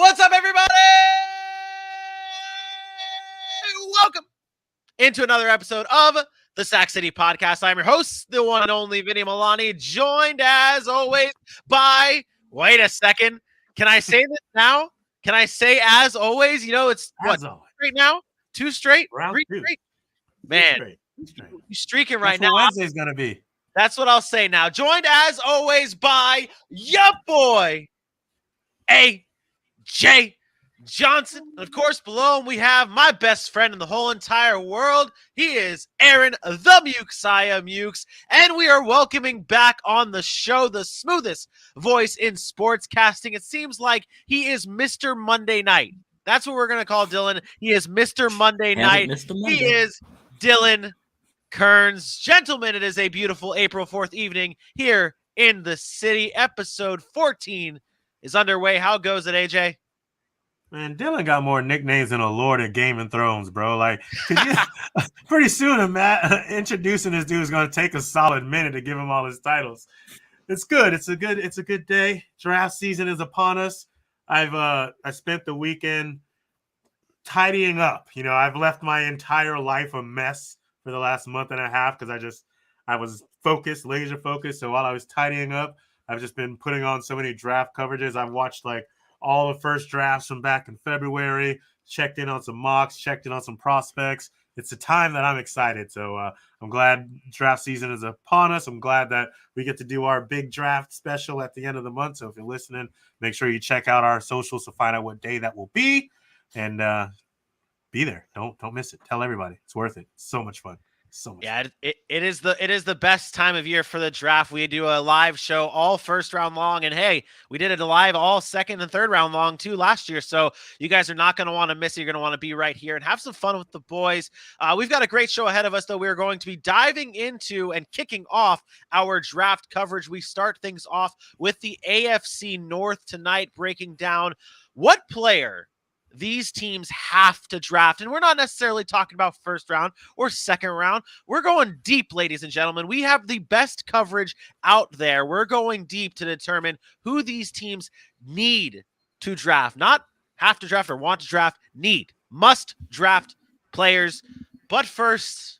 What's up, everybody? Welcome into another episode of the Sac City Podcast. I'm your host, the one and only Vinny Milani, joined as always by, wait a second, can I say this now? Can I say as always? You know, it's what, straight now? Two straight? Three straight? Man, you're streaking right now. Wednesday's going to be. That's what I'll say now. Joined as always by your boy, A.J. Johnson. And of course, below him, we have my best friend in the whole entire world. He is Aaron, the Mukesiah Mukes. And we are welcoming back on the show the smoothest voice in sportscasting. It seems like he is Mr. Monday Night. That's what we're going to call Dylan. He is Mr. Monday Night. Mr. Monday. He is Dylan Kearns. Gentlemen, it is a beautiful April 4th evening here in the city. Episode 14 is underway. How goes it, AJ? Man, Dylan got more nicknames than a Lord of Game of Thrones, bro. Like, pretty soon, Matt introducing this dude is going to take a solid minute to give him all his titles. It's good. It's a good day. Draft season is upon us. I spent the weekend tidying up. You know, I've left my entire life a mess for the last month and a half because I was focused, laser focused. So while I was tidying up, I've just been putting on so many draft coverages. I've watched like all the first drafts from back in February, checked in on some mocks, checked in on some prospects. It's a time that I'm excited. So I'm glad draft season is upon us. I'm glad that we get to do our big draft special at the end of the month. So if you're listening, make sure you check out our socials to find out what day that will be and be there. Don't miss it. Tell everybody. It's worth it. It's so much fun. So much. Yeah, it is the best time of year for the draft. We do a live show all first round long, and hey, we did it live all second and third round long too last year. So you guys are not going to want to miss it. You're going to want to be right here and have some fun with the boys. We've got a great show ahead of us, though. We're going to be diving into and kicking off our draft coverage. We start things off with the AFC North tonight, breaking down what player these teams have to draft. And we're not necessarily talking about first round or second round. We're going deep, ladies and gentlemen. We have the best coverage out there. We're going deep to determine who these teams need to draft. Not have to draft or want to draft, need. Must draft players. But first,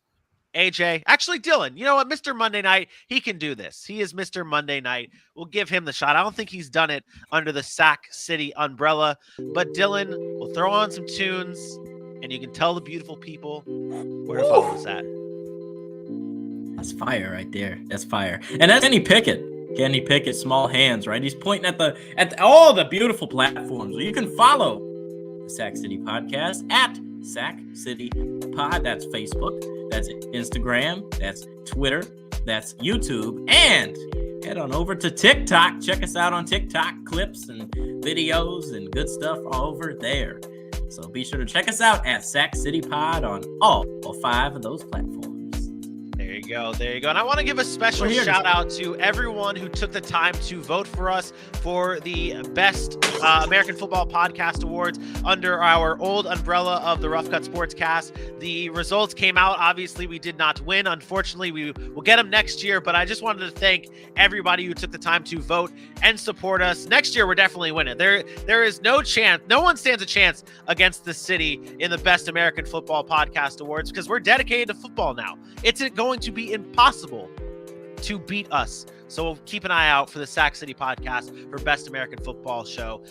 AJ, actually Dylan, you know what? Mr. Monday Night, he can do this. He is Mr. Monday Night. We'll give him the shot. I don't think he's done it under the Sac City umbrella, but Dylan will throw on some tunes and you can tell the beautiful people where to follow us at. That's fire right there. That's fire. And that's Kenny Pickett. Kenny Pickett, small hands, right? He's pointing at all the beautiful platforms. You can follow the Sac City Podcast at Sac City Pod. That's Facebook. That's Instagram, that's Twitter, that's YouTube, and head on over to TikTok. Check us out on TikTok, clips and videos and good stuff all over there. So be sure to check us out at Sac City Pod on all 5 of those platforms. There you go. And I want to give a special shout out to everyone who took the time to vote for us for the best American Football Podcast Awards under our old umbrella of the Rough Cut Sportscast. The results came out. Obviously, we did not win. Unfortunately, we will get them next year, but I just wanted to thank everybody who took the time to vote and support us. Next year, we're definitely winning. There is no chance. No one stands a chance against the city in the best American Football Podcast Awards because we're dedicated to football now. It's going to be impossible to beat us. So we'll keep an eye out for the Sac City Podcast for Best American Football Show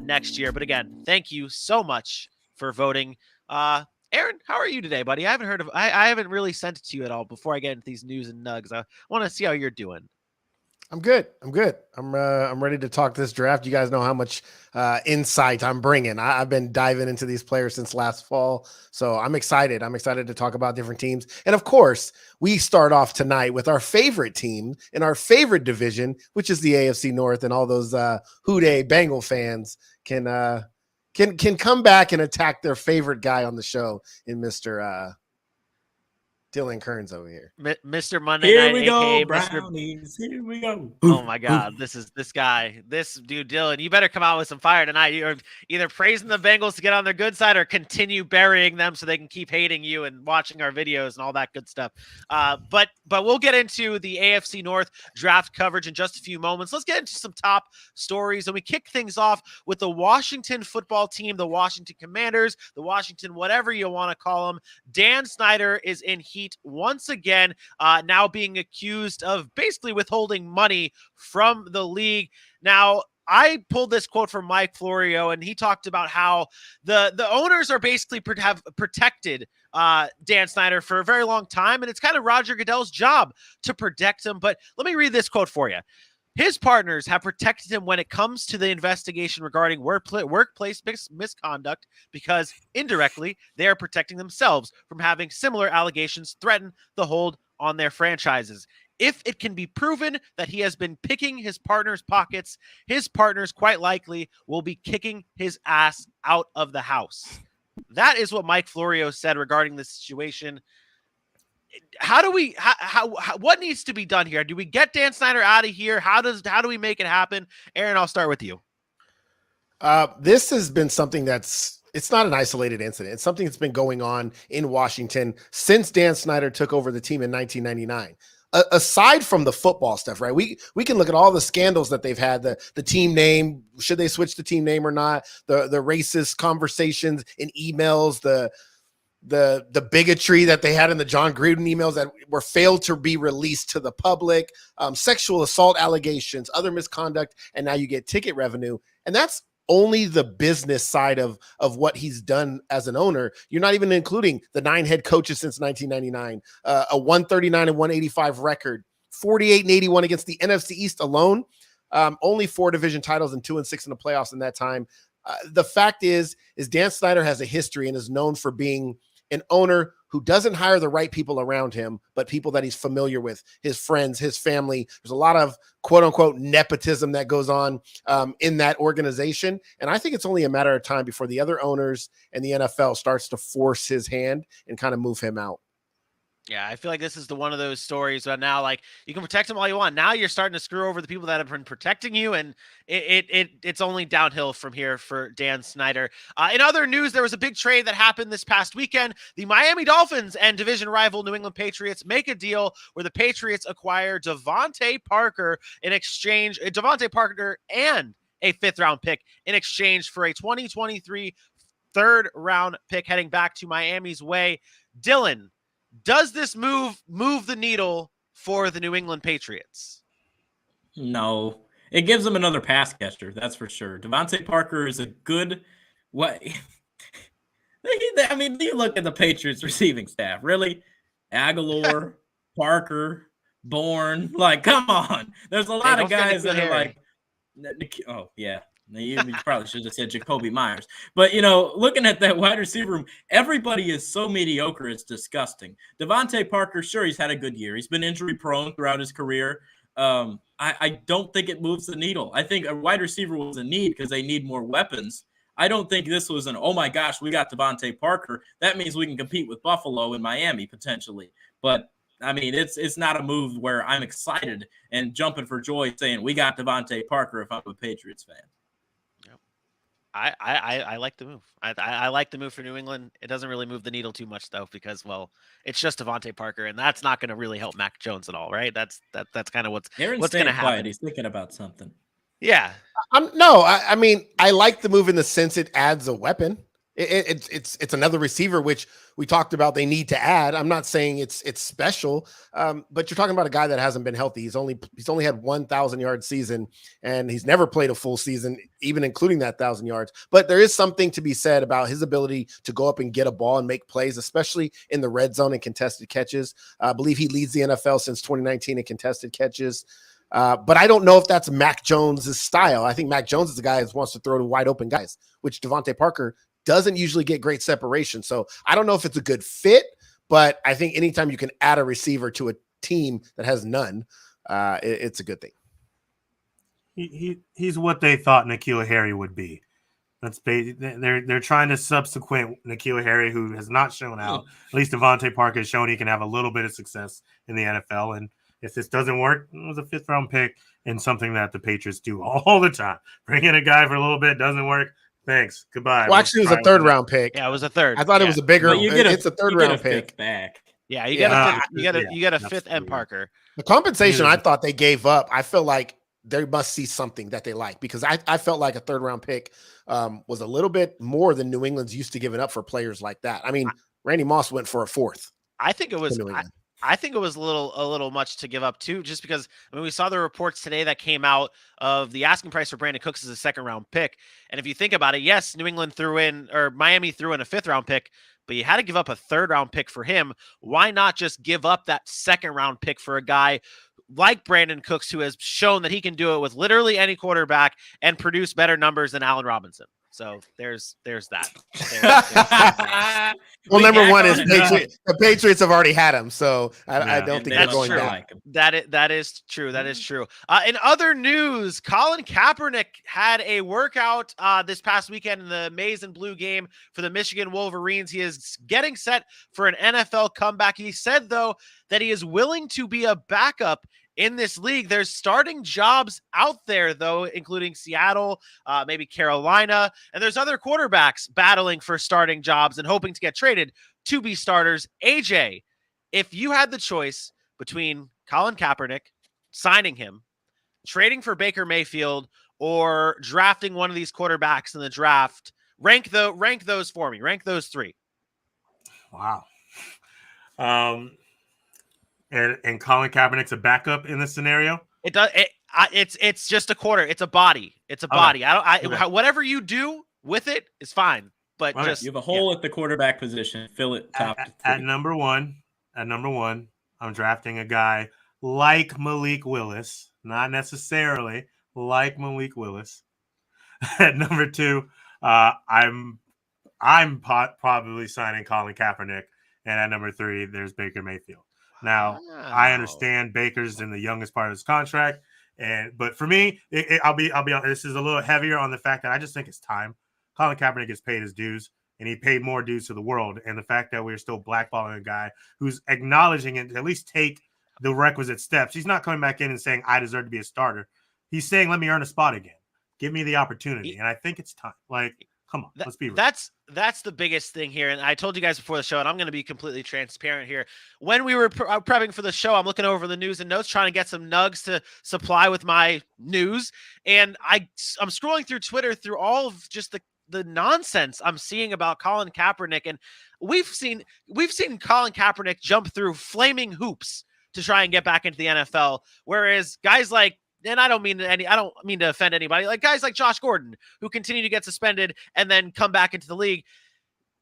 next year. But again, thank you so much for voting. Aaron, how are you today, buddy? I haven't really sent it to you at all before I get into these news and nugs. I want to see how you're doing. I'm good. I'm ready to talk this draft. You guys know how much insight I'm bringing. I've been diving into these players since last fall, so I'm excited. I'm excited to talk about different teams. And of course, we start off tonight with our favorite team in our favorite division, which is the AFC North, and all those Houday Bengal fans can come back and attack their favorite guy on the show in Mr. Dylan Kearns over here. Mr. Monday Here Night, we go, aka Mr. Brownies. Here we go. Oh my God, this guy, this dude Dylan. You better come out with some fire tonight. You're either praising the Bengals to get on their good side, or continue burying them so they can keep hating you and watching our videos and all that good stuff. But we'll get into the AFC North draft coverage in just a few moments. Let's get into some top stories, and we kick things off with the Washington football team, the Washington Commanders, the Washington whatever you want to call them. Dan Snyder is in heat once again, now being accused of basically withholding money from the league. Now, I pulled this quote from Mike Florio, and he talked about how the owners are basically have protected Dan Snyder for a very long time, and it's kind of Roger Goodell's job to protect him. But let me read this quote for you. His partners have protected him when it comes to the investigation regarding workplace misconduct, because indirectly they are protecting themselves from having similar allegations threaten the hold on their franchises. If it can be proven that he has been picking his partner's pockets, his partners quite likely will be kicking his ass out of the house. That is what Mike Florio said regarding this situation. How do we, what needs to be done here? Do we get Dan Snyder out of here? How do we make it happen? Aaron, I'll start with you. This has been something it's not an isolated incident. It's something that's been going on in Washington since Dan Snyder took over the team in 1999. Aside from the football stuff, right? We can look at all the scandals that they've had, the team name, should they switch the team name or not, the racist conversations in emails, the bigotry that they had in the John Gruden emails that were failed to be released to the public, sexual assault allegations, other misconduct, and now you get ticket revenue. And that's only the business side of what he's done as an owner. You're not even including the 9 head coaches since 1999, a 139 and 185 record, 48 and 81 against the NFC East alone, only 4 division titles and 2 and 6 in the playoffs in that time. The fact is Dan Snyder has a history and is known for being an owner who doesn't hire the right people around him, but people that he's familiar with, his friends, his family. There's a lot of quote unquote nepotism that goes on in that organization. And I think it's only a matter of time before the other owners and the NFL starts to force his hand and kind of move him out. Yeah, I feel like this is one of those stories where now, like, you can protect them all you want. Now you're starting to screw over the people that have been protecting you, and it's only downhill from here for Dan Snyder. In other news, there was a big trade that happened this past weekend. The Miami Dolphins and division rival New England Patriots make a deal where the Patriots acquire Devontae Parker in exchange, Devontae Parker and a 5th-round pick in exchange for a 2023 third-round pick heading back to Miami's way. Dylan, does this move the needle for the New England Patriots? No. It gives them another pass catcher, that's for sure. Devontae Parker is a good what I mean, you look at the Patriots receiving staff, really? Aguilar, Parker, Bourne, like, come on. There's a lot of guys that are like, oh yeah. You probably should have said Jacoby Myers. But, looking at that wide receiver room, everybody is so mediocre, it's disgusting. Devontae Parker, sure, he's had a good year. He's been injury-prone throughout his career. I don't think it moves the needle. I think a wide receiver was a need because they need more weapons. I don't think this was oh, my gosh, we got Devontae Parker. That means we can compete with Buffalo and Miami, potentially. But, I mean, it's not a move where I'm excited and jumping for joy saying we got Devontae Parker if I'm a Patriots fan. I like the move. I like the move for New England. It doesn't really move the needle too much though, because it's just Devontae Parker, and that's not going to really help Mac Jones at all, right? That's kind of what's going to happen. He's thinking about something. Yeah. I mean, I like the move in the sense it adds a weapon. It's another receiver, which we talked about they need to add. I'm not saying it's special, but you're talking about a guy that hasn't been healthy. He's only had 1,000-yard season, and he's never played a full season, even including that 1,000 yards. But there is something to be said about his ability to go up and get a ball and make plays, especially in the red zone and contested catches. I believe he leads the NFL since 2019 in contested catches. But I don't know if that's Mac Jones' style. I think Mac Jones is the guy who wants to throw to wide open guys, which Devontae Parker doesn't usually get great separation. So I don't know if it's a good fit, but I think anytime you can add a receiver to a team that has none, it's a good thing. He's what they thought N'Keal Harry would be. They're trying to subsequent N'Keal Harry, who has not shown out. At least Devontae Parker has shown he can have a little bit of success in the NFL. And if this doesn't work, it was a 5th-round pick and something that the Patriots do all the time. Bring in a guy for a little bit, doesn't work. Thanks. Goodbye. Well, actually, it was a 3rd-round pick. Yeah, it was a 3rd. I thought it was a bigger. But It's a 3rd-round pick back. Yeah, you got a 5th and Parker. The compensation I thought they gave up, I feel like they must see something that they like, because I felt like a 3rd-round pick was a little bit more than New England's used to giving up for players like that. I mean, Randy Moss went for a 4th. I think it was. I think it was a little much to give up too, just because we saw the reports today that came out of the asking price for Brandon Cooks as a 2nd-round pick, and if you think about it, yes, Miami threw in a 5th-round pick, but you had to give up a 3rd-round pick for him. Why not just give up that 2nd-round pick for a guy like Brandon Cooks, who has shown that he can do it with literally any quarterback and produce better numbers than Allen Robinson? So there's that. Well, number one is the Patriots have already had him, so I don't think they're going back. That is true. That is true. In other news, Colin Kaepernick had a workout this past weekend in the maize and blue game for the Michigan Wolverines. He is getting set for an NFL comeback. He said, though, that he is willing to be a backup in this league. There's starting jobs out there, though, including Seattle, maybe Carolina, and there's other quarterbacks battling for starting jobs and hoping to get traded to be starters. AJ, if you had the choice between Colin Kaepernick, signing him, trading for Baker Mayfield, or drafting one of these quarterbacks in the draft, rank those for me. Rank those 3. Wow. And Colin Kaepernick's a backup in this scenario. It's just a quarter. It's a body. It's a body. Whatever you do with it is fine. But just you have a hole at the quarterback position. Fill it top at number one. I'm drafting a guy like Malik Willis, not necessarily like Malik Willis. At number 2, I'm probably signing Colin Kaepernick, and at number 3, there's Baker Mayfield. Now, I understand Baker's in the youngest part of his contract, but for me, I'll be honest, this is a little heavier on the fact that I just think it's time. Colin Kaepernick gets paid his dues, and he paid more dues to the world. And the fact that we're still blackballing a guy who's acknowledging it to at least take the requisite steps. He's not coming back in and saying, I deserve to be a starter. He's saying, let me earn a spot again. Give me the opportunity. And I think it's time. Come on, let's be real. That's the biggest thing here. And I told you guys before the show, and I'm going to be completely transparent here. When we were prepping for the show, I'm looking over the news and notes, trying to get some nugs to supply with my news. And I'm scrolling through Twitter through all of just the nonsense I'm seeing about Colin Kaepernick. And we've seen Colin Kaepernick jump through flaming hoops to try and get back into the NFL. Whereas guys like, and I don't mean to offend anybody, like guys like Josh Gordon, who continue to get suspended and then come back into the league,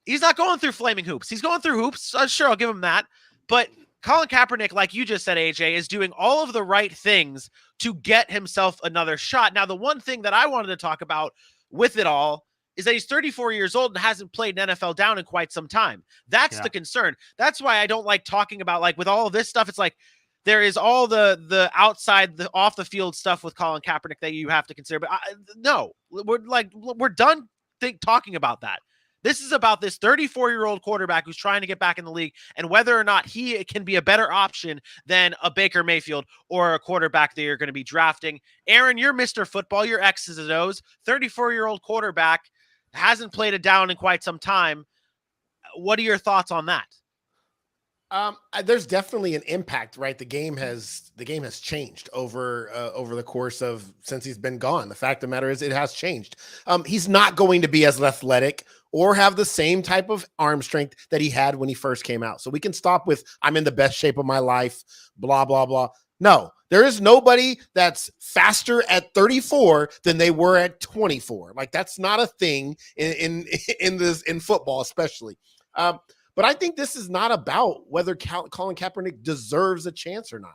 he's not going through flaming hoops. He's going through hoops. Sure, I'll give him that. But Colin Kaepernick, like you just said, AJ, is doing all of the right things to get himself another shot. Now, the one thing that I wanted to talk about with it all is that he's 34 years old and hasn't played an NFL down in quite some time. That's the concern. That's why I don't like talking about, like, with all of this stuff, it's like, there is all the outside, the off the field stuff with Colin Kaepernick that you have to consider. But no, we're done talking about that. This is about this 34-year-old quarterback who's trying to get back in the league and whether or not he can be a better option than a Baker Mayfield or a quarterback that you're going to be drafting. Aaron, you're Mr. Football. You're X's and O's. 34-year-old quarterback, hasn't played it down in quite some time. What are your thoughts on that? There's definitely an impact, right? The game has changed over the course of since he's been gone. The fact of the matter is it has changed. He's not going to be as athletic or have the same type of arm strength that he had when he first came out. So we can stop with, I'm in the best shape of my life, blah, blah, blah. No, there is nobody that's faster at 34 than they were at 24. Like, that's not a thing in football, especially. But I think this is not about whether Colin Kaepernick deserves a chance or not.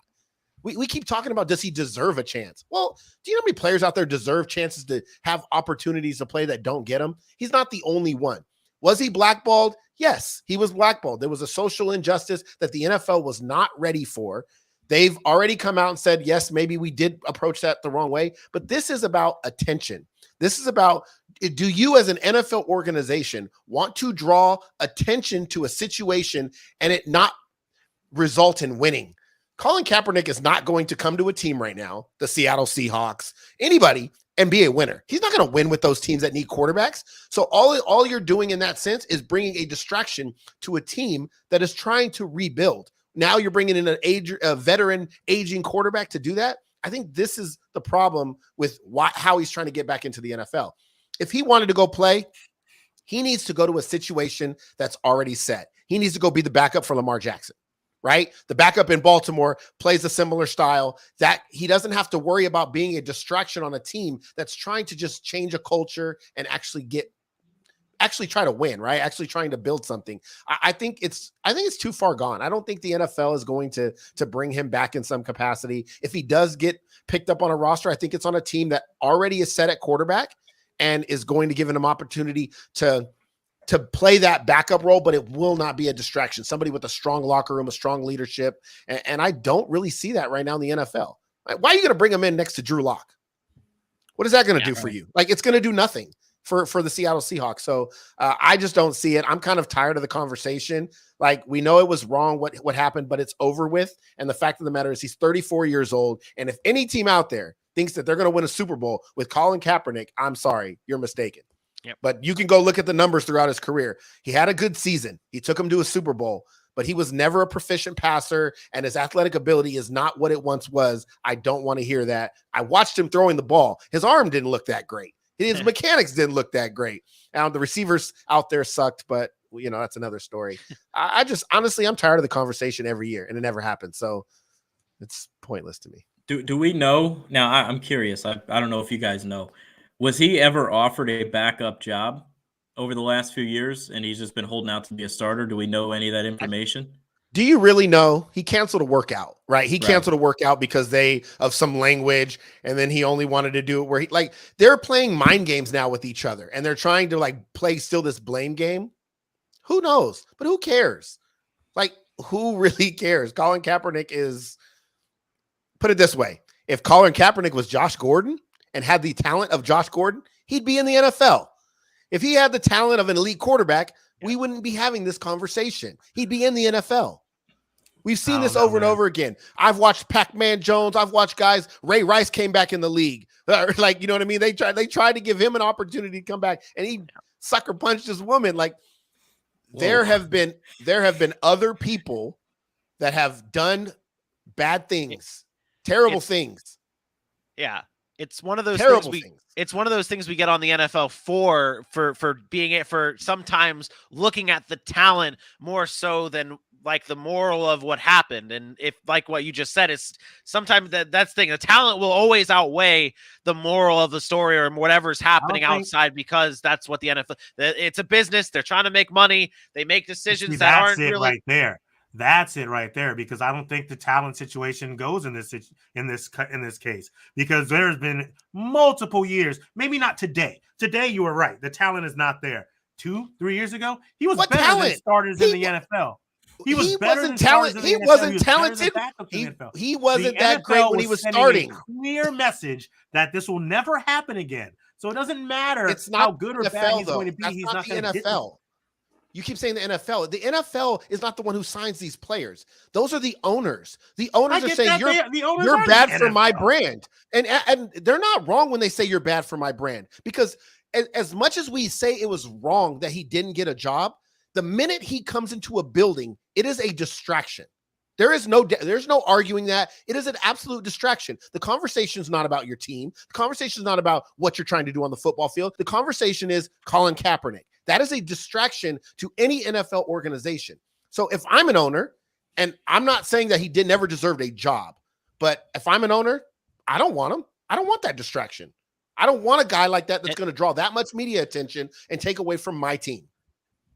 We keep talking about, does he deserve a chance? Well, do you know how many players out there deserve chances to have opportunities to play that don't get them? He's not the only one. Was he blackballed? Yes, he was blackballed. There was a social injustice that the NFL was not ready for. They've already come out and said, yes, maybe we did approach that the wrong way. But this is about attention. This is about, do you as an NFL organization want to draw attention to a situation and it not result in winning? Colin Kaepernick is not going to come to a team right now, the Seattle Seahawks, anybody, and be a winner. He's not going to win with those teams that need quarterbacks. So all you're doing in that sense is bringing a distraction to a team that is trying to rebuild. Now you're bringing in a veteran aging quarterback to do that. I think this is the problem with how he's trying to get back into the NFL. If he wanted to go play, he needs to go to a situation that's already set. He needs to go be the backup for Lamar Jackson, right? The backup in Baltimore plays a similar style that he doesn't have to worry about being a distraction on a team that's trying to just change a culture and actually try to win, right? Actually trying to build something. I think it's too far gone. I don't think the NFL is going to bring him back in some capacity. If he does get picked up on a roster, I think it's on a team that already is set at quarterback and is going to give him opportunity to play that backup role, but it will not be a distraction. Somebody with a strong locker room, a strong leadership. And I don't really see that right now in the NFL. Why are you going to bring him in next to Drew Lock? What is that going to do for you? Like, it's going to do nothing for the Seattle Seahawks. So I just don't see it. I'm kind of tired of the conversation. Like, we know it was wrong what happened, but it's over with. And the fact of the matter is he's 34 years old. And if any team out there thinks that they're going to win a Super Bowl with Colin Kaepernick, I'm sorry, you're mistaken. Yep. But you can go look at the numbers throughout his career. He had a good season. He took him to a Super Bowl, but he was never a proficient passer, and his athletic ability is not what it once was. I don't want to hear that. I watched him throwing the ball. His arm didn't look that great. His mechanics didn't look that great. The receivers out there sucked, but that's another story. I just, honestly, I'm tired of the conversation every year, and it never happens. So it's pointless to me. Do we know? Now, I'm curious. I don't know if you guys know. Was he ever offered a backup job over the last few years, and he's just been holding out to be a starter? Do we know any of that information? Do you really know? He canceled a workout, right? He canceled a workout because of some language, and then he only wanted to do it where they're playing mind games now with each other, and they're trying to play still this blame game. Who knows? But who cares? Who really cares? Colin Kaepernick is, put it this way. If Colin Kaepernick was Josh Gordon and had the talent of Josh Gordon, he'd be in the NFL. If he had the talent of an elite quarterback, we wouldn't be having this conversation. He'd be in the NFL. We've seen this over and over again. I've watched Pac-Man Jones. I've watched guys. Ray Rice came back in the league. You know what I mean? They tried to give him an opportunity to come back, and he sucker punched this woman. There have been other people that have done bad things, terrible things. Yeah. It's one of those things. It's one of those things we get on the NFL for sometimes looking at the talent more so than the moral of what happened. And if what you just said is sometimes that's the thing, the talent will always outweigh the moral of the story or whatever's happening outside, because that's what the NFL, it's a business. They're trying to make money. They make decisions that aren't really right there. That's it right there, because I don't think the talent situation goes in this case, because there's been multiple years, maybe not today. Today, you were right. The talent is not there. 2-3 years ago, he was better than starters in the NFL. He wasn't talented. He wasn't talented. He wasn't that great when he was starting. Clear message that this will never happen again. So it doesn't matter how good or bad he's going to be. He's not going to get NFL. You keep saying the NFL. The NFL is not the one who signs these players. Those are the owners. The owners are saying you're bad for my brand. And they're not wrong when they say you're bad for my brand, because as much as we say it was wrong that he didn't get a job, the minute he comes into a building, it is a distraction. There's no arguing that. It is an absolute distraction. The conversation is not about your team. The conversation is not about what you're trying to do on the football field. The conversation is Colin Kaepernick. That is a distraction to any NFL organization. So if I'm an owner, and I'm not saying that he never deserved a job, but if I'm an owner, I don't want him. I don't want that distraction. I don't want a guy like that that's going to draw that much media attention and take away from my team.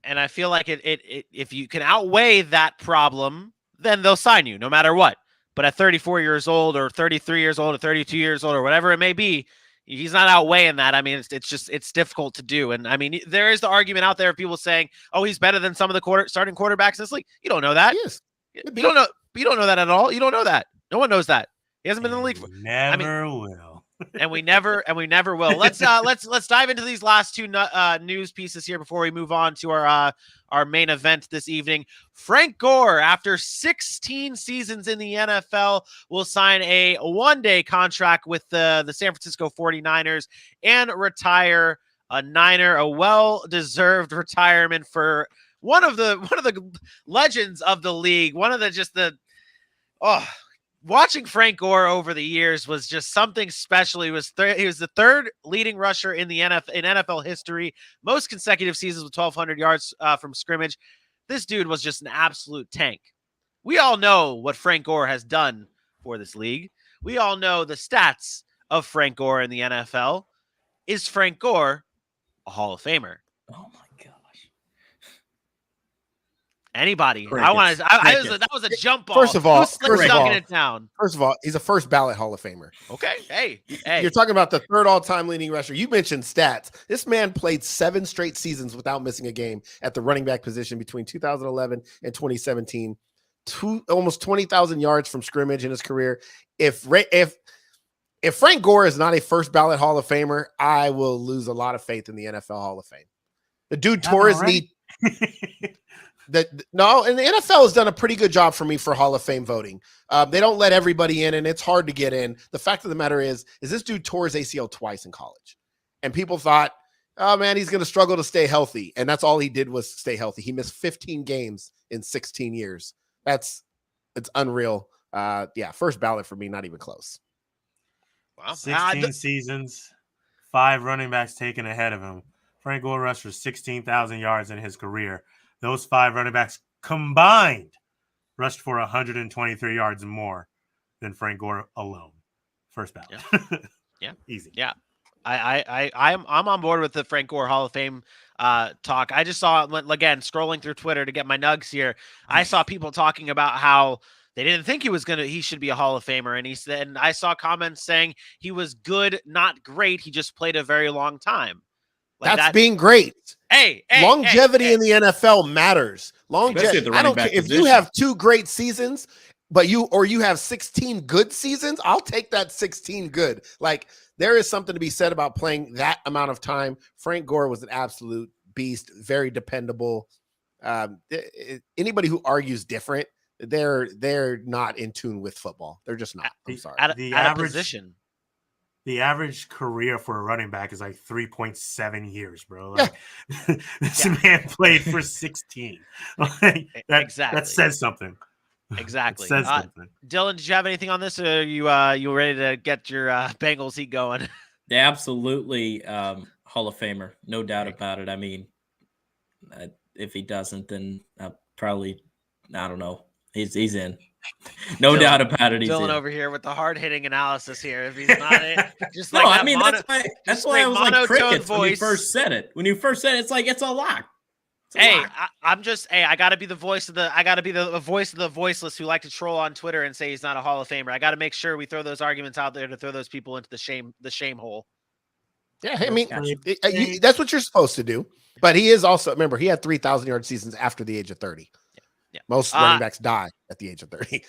And I feel like if you can outweigh that problem, then they'll sign you no matter what. But at 34 years old or 33 years old or 32 years old or whatever it may be, he's not outweighing that. I mean, it's difficult to do. And I mean, there is the argument out there of people saying, "Oh, he's better than some of the starting quarterbacks in this league." You don't know that. Yes. You don't know that at all. You don't know that. No one knows that. He hasn't been in the league. Never will. and we never will. Let's dive into these last two news pieces here before we move on to our main event this evening. Frank Gore, after 16 seasons in the NFL, will sign a one-day contract with the San Francisco 49ers and retire a Niner, a well-deserved retirement for one of the legends of the league. Watching Frank Gore over the years was just something special. He was the third leading rusher in the NFL history, most consecutive seasons with 1,200 yards from scrimmage. This dude was just an absolute tank. We all know what Frank Gore has done for this league. We all know the stats of Frank Gore in the NFL. Is Frank Gore a Hall of Famer? Oh my gosh. Anybody? Crickets. That was a jump ball. First of all, it down. First of all, he's a first ballot Hall of Famer. Okay. Hey. You're talking about the third all-time leading rusher. You mentioned stats. This man played 7 straight seasons without missing a game at the running back position between 2011 and 2017. Almost 20,000 yards from scrimmage in his career. If Frank Gore is not a first ballot Hall of Famer, I will lose a lot of faith in the NFL Hall of Fame. The dude tore his knee. No, and the NFL has done a pretty good job for me for Hall of Fame voting. They don't let everybody in, and it's hard to get in. The fact of the matter is this dude tore his ACL twice in college, and people thought, oh man, he's going to struggle to stay healthy, and that's all he did was stay healthy. He missed 15 games in 16 years. It's unreal. First ballot for me, not even close. Wow, 16 seasons, 5 running backs taken ahead of him. Frank Gore rushed for 16,000 yards in his career. Those 5 running backs combined rushed for 123 yards more than Frank Gore alone. First ballot. Yeah. Easy. Yeah. I'm on board with the Frank Gore Hall of Fame talk. I just saw, again, scrolling through Twitter to get my nugs here. I saw people talking about how they didn't think he should be a Hall of Famer. And I saw comments saying he was good, not great. He just played a very long time. That's being great. Longevity in the NFL matters. Longevity. I don't care if you have 2 great seasons, but you have 16 good seasons. I'll take that 16 good. Like, there is something to be said about playing that amount of time. Frank Gore was an absolute beast, very dependable. Anybody who argues different, they're not in tune with football. They're just not. I'm sorry. At a position. The average career for a running back is like 3.7 years, bro. Like, this man played for 16. Exactly. That says something. Exactly. It says something. Dylan, did you have anything on this, or you ready to get your Bengals heat going? Yeah, absolutely. Hall of Famer, no doubt about it. I mean, if he doesn't, then probably, I don't know. He's in. No doubt about it. Dylan over here with the hard-hitting analysis here. If he's not in, just no, like I mean that's why I was like crickets voice. when you first said it. When you first said it, it's like it's a lock. I gotta be the voice of the voice of the voiceless who like to troll on Twitter and say he's not a Hall of Famer. I gotta make sure we throw those arguments out there to throw those people into the shame hole. Yeah, I mean that's what you're supposed to do. But he is also, remember, he had 3,000 yard seasons after the age of 30. Yeah. Most running backs die at the age of 30.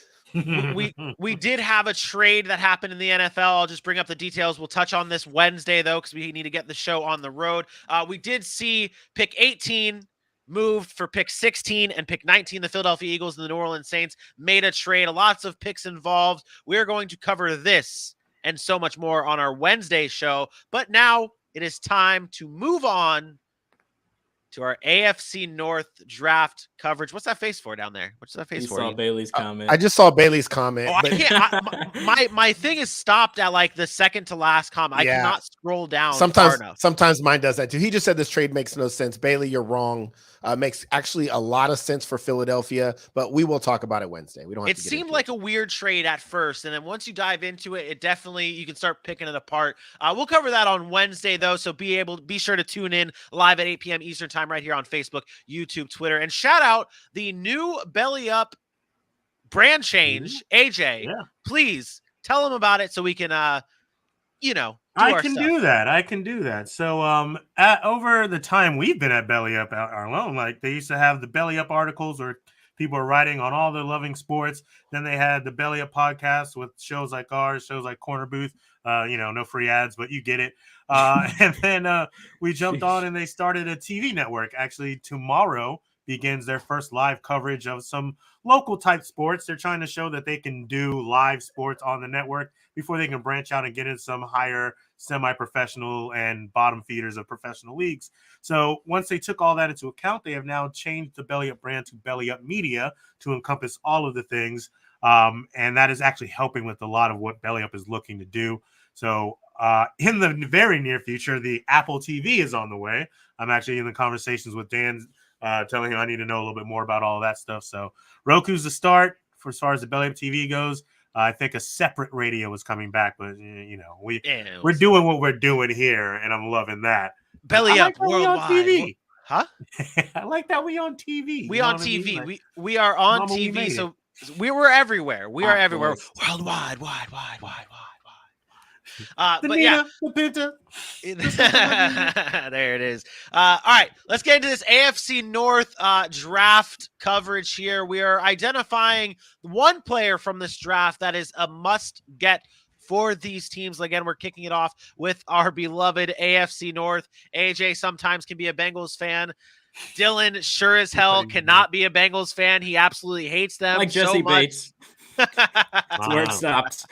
we did have a trade that happened in the NFL. I'll just bring up the details. We'll touch on this Wednesday, though, because we need to get the show on the road. We did see pick 18 moved for pick 16 and pick 19. The Philadelphia Eagles and the New Orleans Saints made a trade. Lots of picks involved. We're going to cover this and so much more on our Wednesday show. But now it is time to move on to our AFC North draft coverage. What's that face for down there? What's that face for? Saw Bailey's comment. I just saw Bailey's comment. I can't. My thing is stopped at like the second to last comment. I cannot scroll down far enough. Sometimes mine does that too. He just said this trade makes no sense. Bailey, you're wrong. Makes actually a lot of sense for Philadelphia, but we will talk about it Wednesday. We don't. It seemed like a weird trade at first, and then once you dive into it, it definitely you can start picking it apart. We'll cover that on Wednesday though, so be sure to tune in live at 8 p.m. Eastern time right here on Facebook, YouTube, Twitter, and shout out the new Belly Up brand change, AJ. Yeah. Please tell them about it so we can, I can do that. So, over the time we've been at Belly Up our own, like they used to have the Belly Up articles or People are writing on all the loving sports. Then they had the Belly Up podcast with shows like ours, shows like Corner Booth. No free ads, but you get it. And then we jumped on and they started a TV network. Actually, tomorrow begins their first live coverage of some local type sports. They're trying to show that they can do live sports on the network before they can branch out and get in some higher semi-professional and bottom feeders of professional leagues. So once they took all that into account, they have now changed the Belly Up brand to Belly Up Media to encompass all of the things. And that is actually helping with a lot of what Belly Up is looking to do. So in the very near future, the Apple TV is on the way. I'm actually in the conversations with Dan, telling him I need to know a little bit more about all of that stuff. So Roku's the start for as far as the Belly Up TV goes. I think a separate radio is coming back, but we're doing what we're doing here, and I'm loving that. Belly Up worldwide. TV. Huh? I like that we on TV. We on TV. Like, we are on TV. So we were everywhere. We are everywhere. Worldwide, wide. But yeah, there it is. All right, let's get into this AFC North draft coverage here. We are identifying one player from this draft that is a must get for these teams. Again, we're kicking it off with our beloved AFC North. AJ sometimes can be a Bengals fan. Dylan sure as hell cannot be a Bengals fan. He absolutely hates them. Like Jesse Bates. That's where it stops.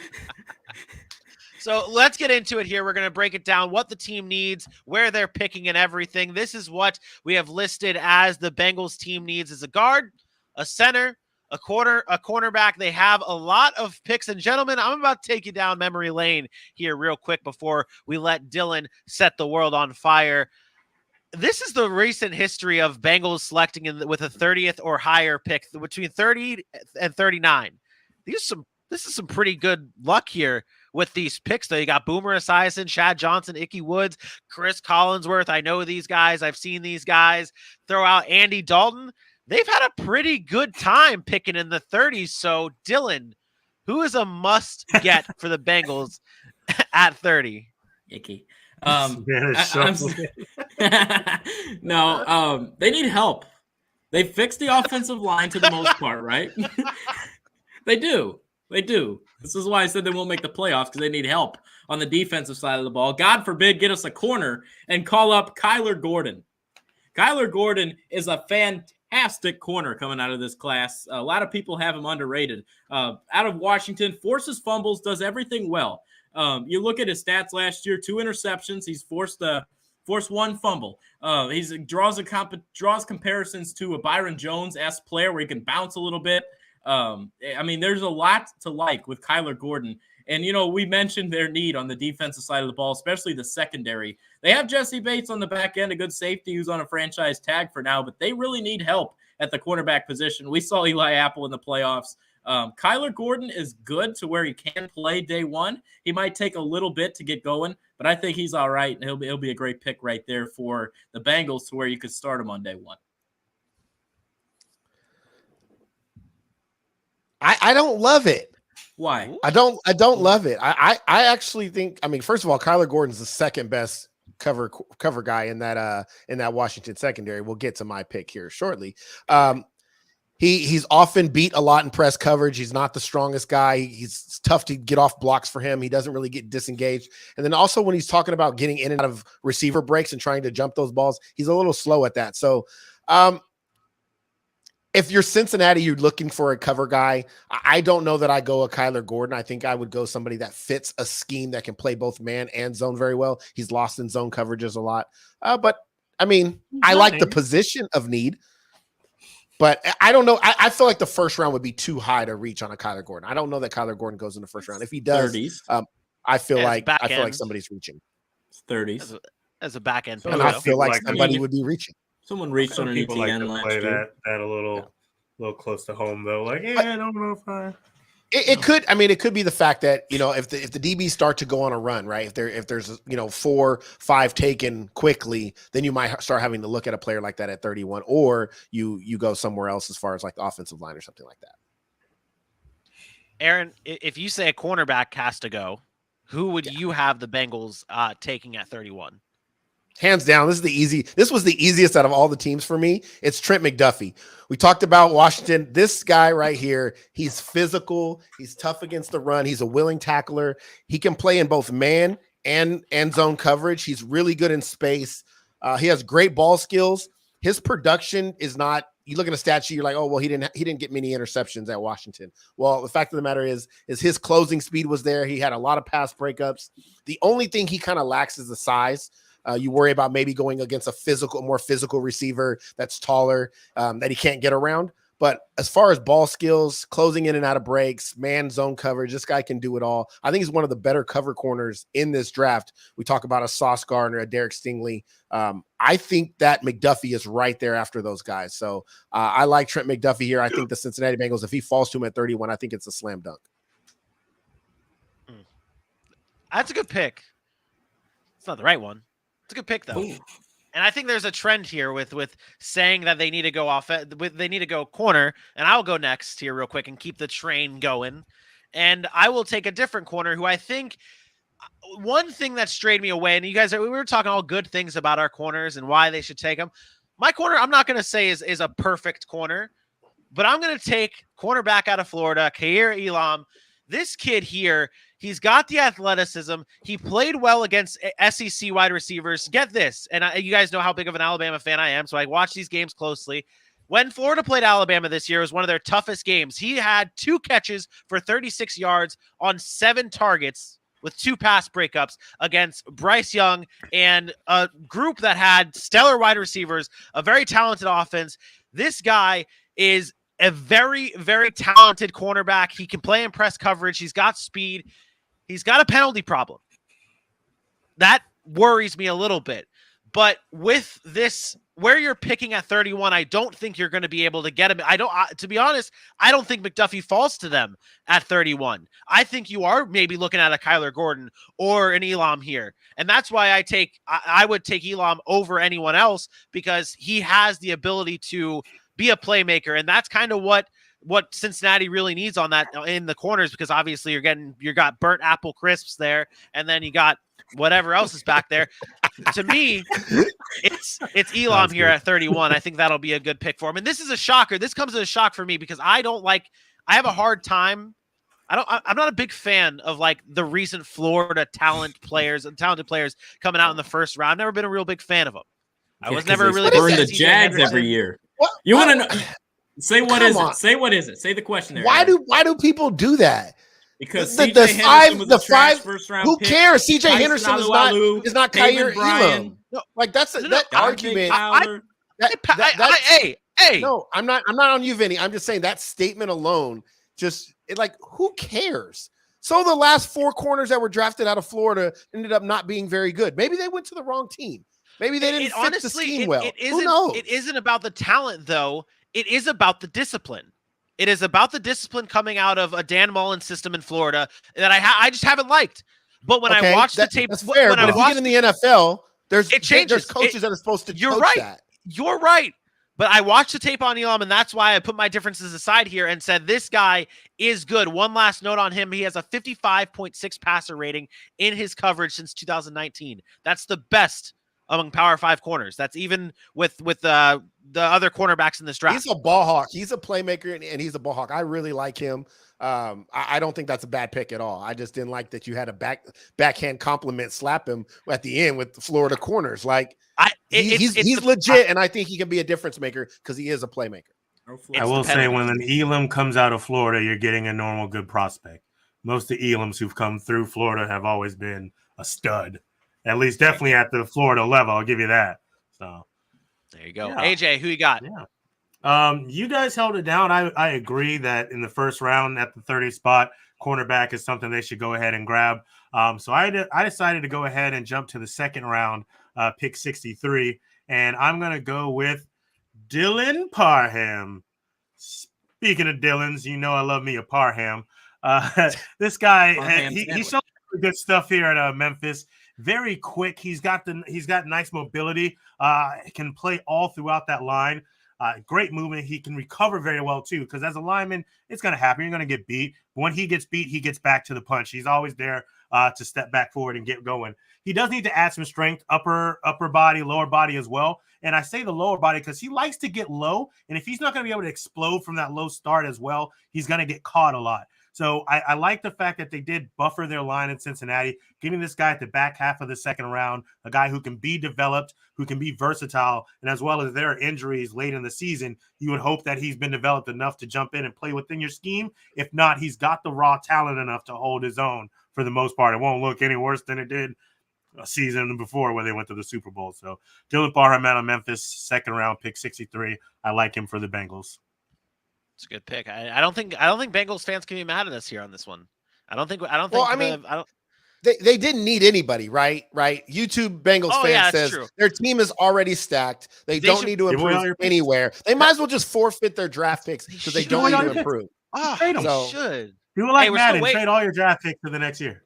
So let's get into it here. We're going to break it down, what the team needs, where they're picking, and everything. This is what we have listed as the Bengals team needs: is a guard, a center, a cornerback. They have a lot of picks. And gentlemen, I'm about to take you down memory lane here real quick before we let Dylan set the world on fire. This is the recent history of Bengals selecting with a 30th or higher pick between 30 and 39. This is some pretty good luck here with these picks, though. You got Boomer Esiason, Chad Johnson, Ickey Woods, Chris Collinsworth. I know these guys. I've seen these guys. Throw out Andy Dalton. They've had a pretty good time picking in the 30s. So, Dylan, who is a must get for the Bengals at 30? Icky. They need help. They fixed the offensive line to the most part, right? They do. This is why I said they won't make the playoffs, because they need help on the defensive side of the ball. God forbid, get us a corner and call up Kylo Gordon. Kylo Gordon is a fantastic corner coming out of this class. A lot of people have him underrated. Out of Washington, forces fumbles, does everything well. You look at his stats last year: 2 interceptions. He's forced 1 fumble. He draws comparisons to a Byron Jones-esque player where he can bounce a little bit. There's a lot to like with Kylo Gordon. And, we mentioned their need on the defensive side of the ball, especially the secondary. They have Jesse Bates on the back end, a good safety who's on a franchise tag for now, but they really need help at the quarterback position. We saw Eli Apple in the playoffs. Kylo Gordon is good to where he can play day one. He might take a little bit to get going, but I think he's all right, and he'll be a great pick right there for the Bengals to where you could start him on day one. I don't love it. Why? I don't love it. I actually think, first of all, Kylo Gordon's the second best cover guy in that Washington secondary. We'll get to my pick here shortly. He's often beat a lot in press coverage. He's not the strongest guy. It's tough to get off blocks for him. He doesn't really get disengaged. And then also when he's talking about getting in and out of receiver breaks and trying to jump those balls, he's a little slow at that. So, if you're Cincinnati, you're looking for a cover guy. I don't know that I go a Kylo Gordon. I think I would go somebody that fits a scheme that can play both man and zone very well. He's lost in zone coverages a lot. But I like the position of need, but I don't know. I feel like the first round would be too high to reach on a Kylo Gordon. I don't know that Kylo Gordon goes in the first round. If he does, I feel like somebody's reaching. 30s as a back end. And I feel like somebody would be reaching. Someone reached on an ETN like to last play year. That a little close to home though. Like, I don't know if I. It could. It could be the fact that if the DBs start to go on a run, right? If there's 4, 5 taken quickly, then you might start having to look at a player like that at 31, or you go somewhere else as far as like the offensive line or something like that. Aaron, if you say a cornerback has to go, who would you have the Bengals taking at 31? Hands down, this was the easiest out of all the teams for me. It's Trent McDuffie. We talked about Washington. This guy right here, he's physical. He's tough against the run. He's a willing tackler. He can play in both man and zone coverage. He's really good in space. He has great ball skills. His production is not, you look at a stat sheet, you're like, oh, well, he didn't get many interceptions at Washington. Well, the fact of the matter is his closing speed was there. He had a lot of pass breakups. The only thing he kind of lacks is the size. You worry about maybe going against a more physical receiver that's taller, that he can't get around. But as far as ball skills, closing in and out of breaks, man zone coverage, this guy can do it all. I think he's one of the better cover corners in this draft. We talk about a Sauce Gardner, a Derek Stingley. I think that McDuffie is right there after those guys. So I like Trent McDuffie here. I think the Cincinnati Bengals, if he falls to him at 31, I think it's a slam dunk. That's a good pick. It's not the right one. It's a good pick, though. Ooh. And I think there's a trend here with saying that they need to go they need to go corner, and I'll go next here real quick and keep the train going. And I will take a different corner who I think one thing that strayed me away, and we were talking all good things about our corners and why they should take them. My corner, I'm not going to say is a perfect corner, but I'm going to take cornerback out of Florida, Kaiir Elam. This kid here, he's got the athleticism. He played well against SEC wide receivers. Get this, and you guys know how big of an Alabama fan I am, so I watch these games closely. When Florida played Alabama this year, it was one of their toughest games. He had 2 catches for 36 yards on 7 targets with 2 pass breakups against Bryce Young and a group that had stellar wide receivers, a very talented offense. This guy is a very, very talented cornerback. He can play in press coverage. He's got speed. He's got a penalty problem. That worries me a little bit. But with this, where you're picking at 31, I don't think you're going to be able to get him. To be honest, I don't think McDuffie falls to them at 31. I think you are maybe looking at a Kylo Gordon or an Elam here. And that's why I would take Elam over anyone else, because he has the ability to be a playmaker. And that's kind of what Cincinnati really needs on that in the corners, because obviously you got burnt apple crisps there, and then you got whatever else is back there. To me, it's Elam here at 31. I think that'll be a good pick for him. And this is a shocker. This comes as a shock for me because I have a hard time. I'm not a big fan of like the recent Florida talented players coming out in the first round. I've never been a real big fan of them. I was never really burn the Jags every year. What? You want to know? Say what is it? Say what is it? Say the question there. Why do people do that? Because the five first round. Who pick, cares? CJ Henderson is not Kaiir Elam. No, like that's that argument. Hey. No, I'm not on you, Vinny. I'm just saying that statement alone, who cares? So the last 4 corners that were drafted out of Florida ended up not being very good. Maybe they went to the wrong team. Maybe they didn't fit the scheme well. Who knows? It isn't about the talent, though. It is about the discipline. It is about the discipline coming out of a Dan Mullen system in Florida that I just haven't liked. But when I watch the tape, that's fair, but if you get in the NFL, there's coaches that are supposed to coach that. You're right. But I watched the tape on Elam, and that's why I put my differences aside here and said this guy is good. One last note on him. He has a 55.6 passer rating in his coverage since 2019. That's the best among Power 5 corners. That's even with the other cornerbacks in this draft. He's a ball hawk. He's a playmaker, and he's a ball hawk. I really like him. I don't think that's a bad pick at all. I just didn't like that you had a backhand compliment slap him at the end with the Florida corners. He's legit, and I think he can be a difference maker because he is a playmaker. I will say when an Elam comes out of Florida, you're getting a normal good prospect. Most of the Elams who've come through Florida have always been a stud. At least definitely at the Florida level. I'll give you that. So there you go. Yeah. AJ, who you got? Yeah. You guys held it down. I agree that in the first round at the 30th spot, cornerback is something they should go ahead and grab. So I decided to go ahead and jump to the second round, pick 63, and I'm going to go with Dylan Parham. Speaking of Dylans, you know I love me a Parham. This guy, he showed good stuff here at Memphis. Very quick. He's got nice mobility. Can play all throughout that line. Great movement. He can recover very well too. Because as a lineman, it's going to happen. You're going to get beat. But when he gets beat, he gets back to the punch. He's always there to step back forward and get going. He does need to add some strength, upper body, lower body as well. And I say the lower body because he likes to get low. And if he's not going to be able to explode from that low start as well, he's going to get caught a lot. So I like the fact that they did buffer their line in Cincinnati, getting this guy at the back half of the second round, a guy who can be developed, who can be versatile, and as well as there are injuries late in the season, you would hope that he's been developed enough to jump in and play within your scheme. If not, he's got the raw talent enough to hold his own for the most part. It won't look any worse than it did a season before when they went to the Super Bowl. So Dylan Parham out of Memphis, second round pick, 63. I like him for the Bengals. It's a good pick. I don't think Bengals fans can be mad at us here on this one. They didn't need anybody, right? YouTube Bengals fan says true. Their team is already stacked. They don't need to improve anywhere. They might as well just forfeit their draft picks because they don't need to improve. Trade them. Should. Do it like Madden. Trade all your draft picks for the next year.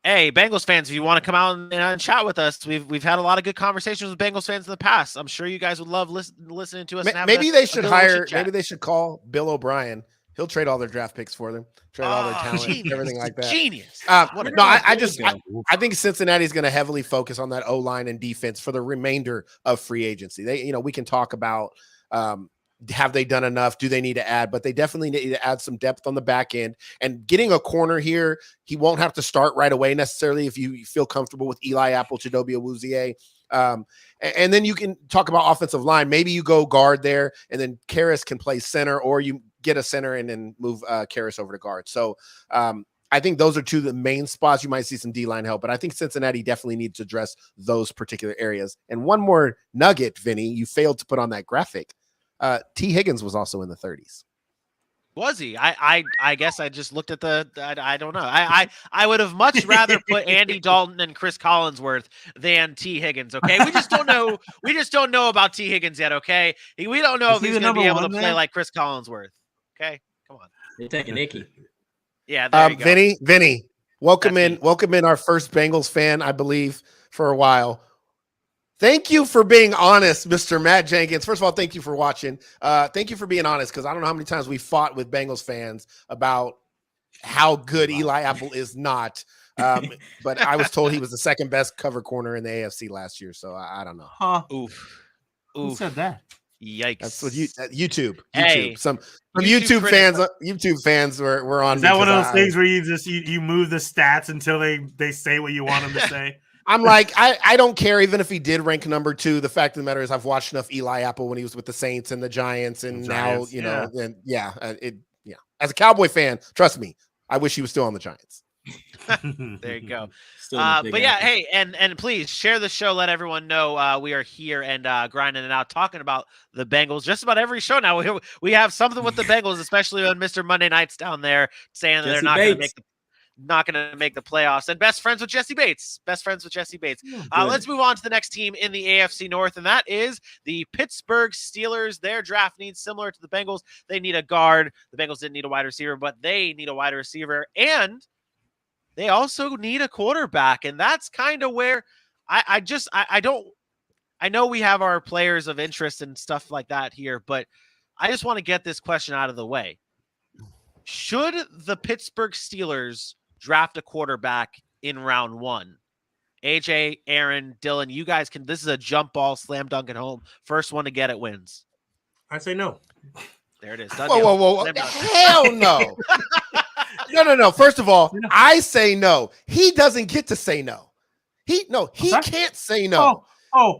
Hey, Bengals fans, if you want to come out and chat with us, we've had a lot of good conversations with Bengals fans in the past. I'm sure you guys would love listening to us. Maybe they should hire. Maybe they should call Bill O'Brien. He'll trade all their draft picks for them, trade all their talent, everything like that. Genius. I think Cincinnati's going to heavily focus on that O-line and defense for the remainder of free agency. We can talk about. Have they done enough? Do they need to add? But they definitely need to add some depth on the back end. And getting a corner here, he won't have to start right away necessarily if you feel comfortable with Eli Apple, Chidobe Awuzie. And then you can talk about offensive line. Maybe you go guard there, and then Karras can play center, or you get a center and then move Karras over to guard. So I think those are two of the main spots. You might see some D-line help, but I think Cincinnati definitely needs to address those particular areas. And one more nugget, Vinny, you failed to put on that graphic. T. Higgins was also in the 30s. Was he? I guess I just looked at I don't know. I would have much rather put Andy Dalton and Chris Collinsworth than T. Higgins. Okay, we just don't know. We just don't know about T. Higgins yet. Okay, we don't know if he's going to be able to play like Chris Collinsworth. Okay, come on. You're taking Icky. Yeah, there you go. Vinny, welcome in our first Bengals fan, I believe, for a while. Thank you for being honest, Mr. Matt Jenkins. First of all, thank you for watching. Thank you for being honest, because I don't know how many times we fought with Bengals fans about how good Eli Apple is not. But I was told he was the second best cover corner in the AFC last year, so I don't know. Huh. Oof. Who said that? Yikes. That's what YouTube. Hey, some YouTube fans were on. Is that one of those things where you move the stats until they say what you want them to say? I'm like, I don't care even if he did rank number 2. The fact of the matter is I've watched enough Eli Apple when he was with the Saints and the Giants, and now, as a Cowboy fan, trust me, I wish he was still on the Giants. There you go. But yeah, hey, and please share the show. Let everyone know we are here and grinding it out, talking about the Bengals. Just about every show now, we have something with the Bengals, especially when Mr. Monday Night's down there saying that they're not going to make the playoffs. And best friends with Jesse Bates. Let's move on to the next team in the AFC North, and that is the Pittsburgh Steelers. Their draft needs similar to the Bengals. They need a guard. The Bengals didn't need a wide receiver, but they need a wide receiver, and they also need a quarterback. And that's kind of where I know we have our players of interest and stuff like that here, but I just want to get this question out of the way. Should the Pittsburgh Steelers draft a quarterback in round 1? AJ, Aaron, Dylan, you guys can. This is a jump ball, slam dunk at home. First one to get it wins. I say no. There it is. Whoa. Hell no. No. First of all, I say no. He doesn't get to say no. He can't say no.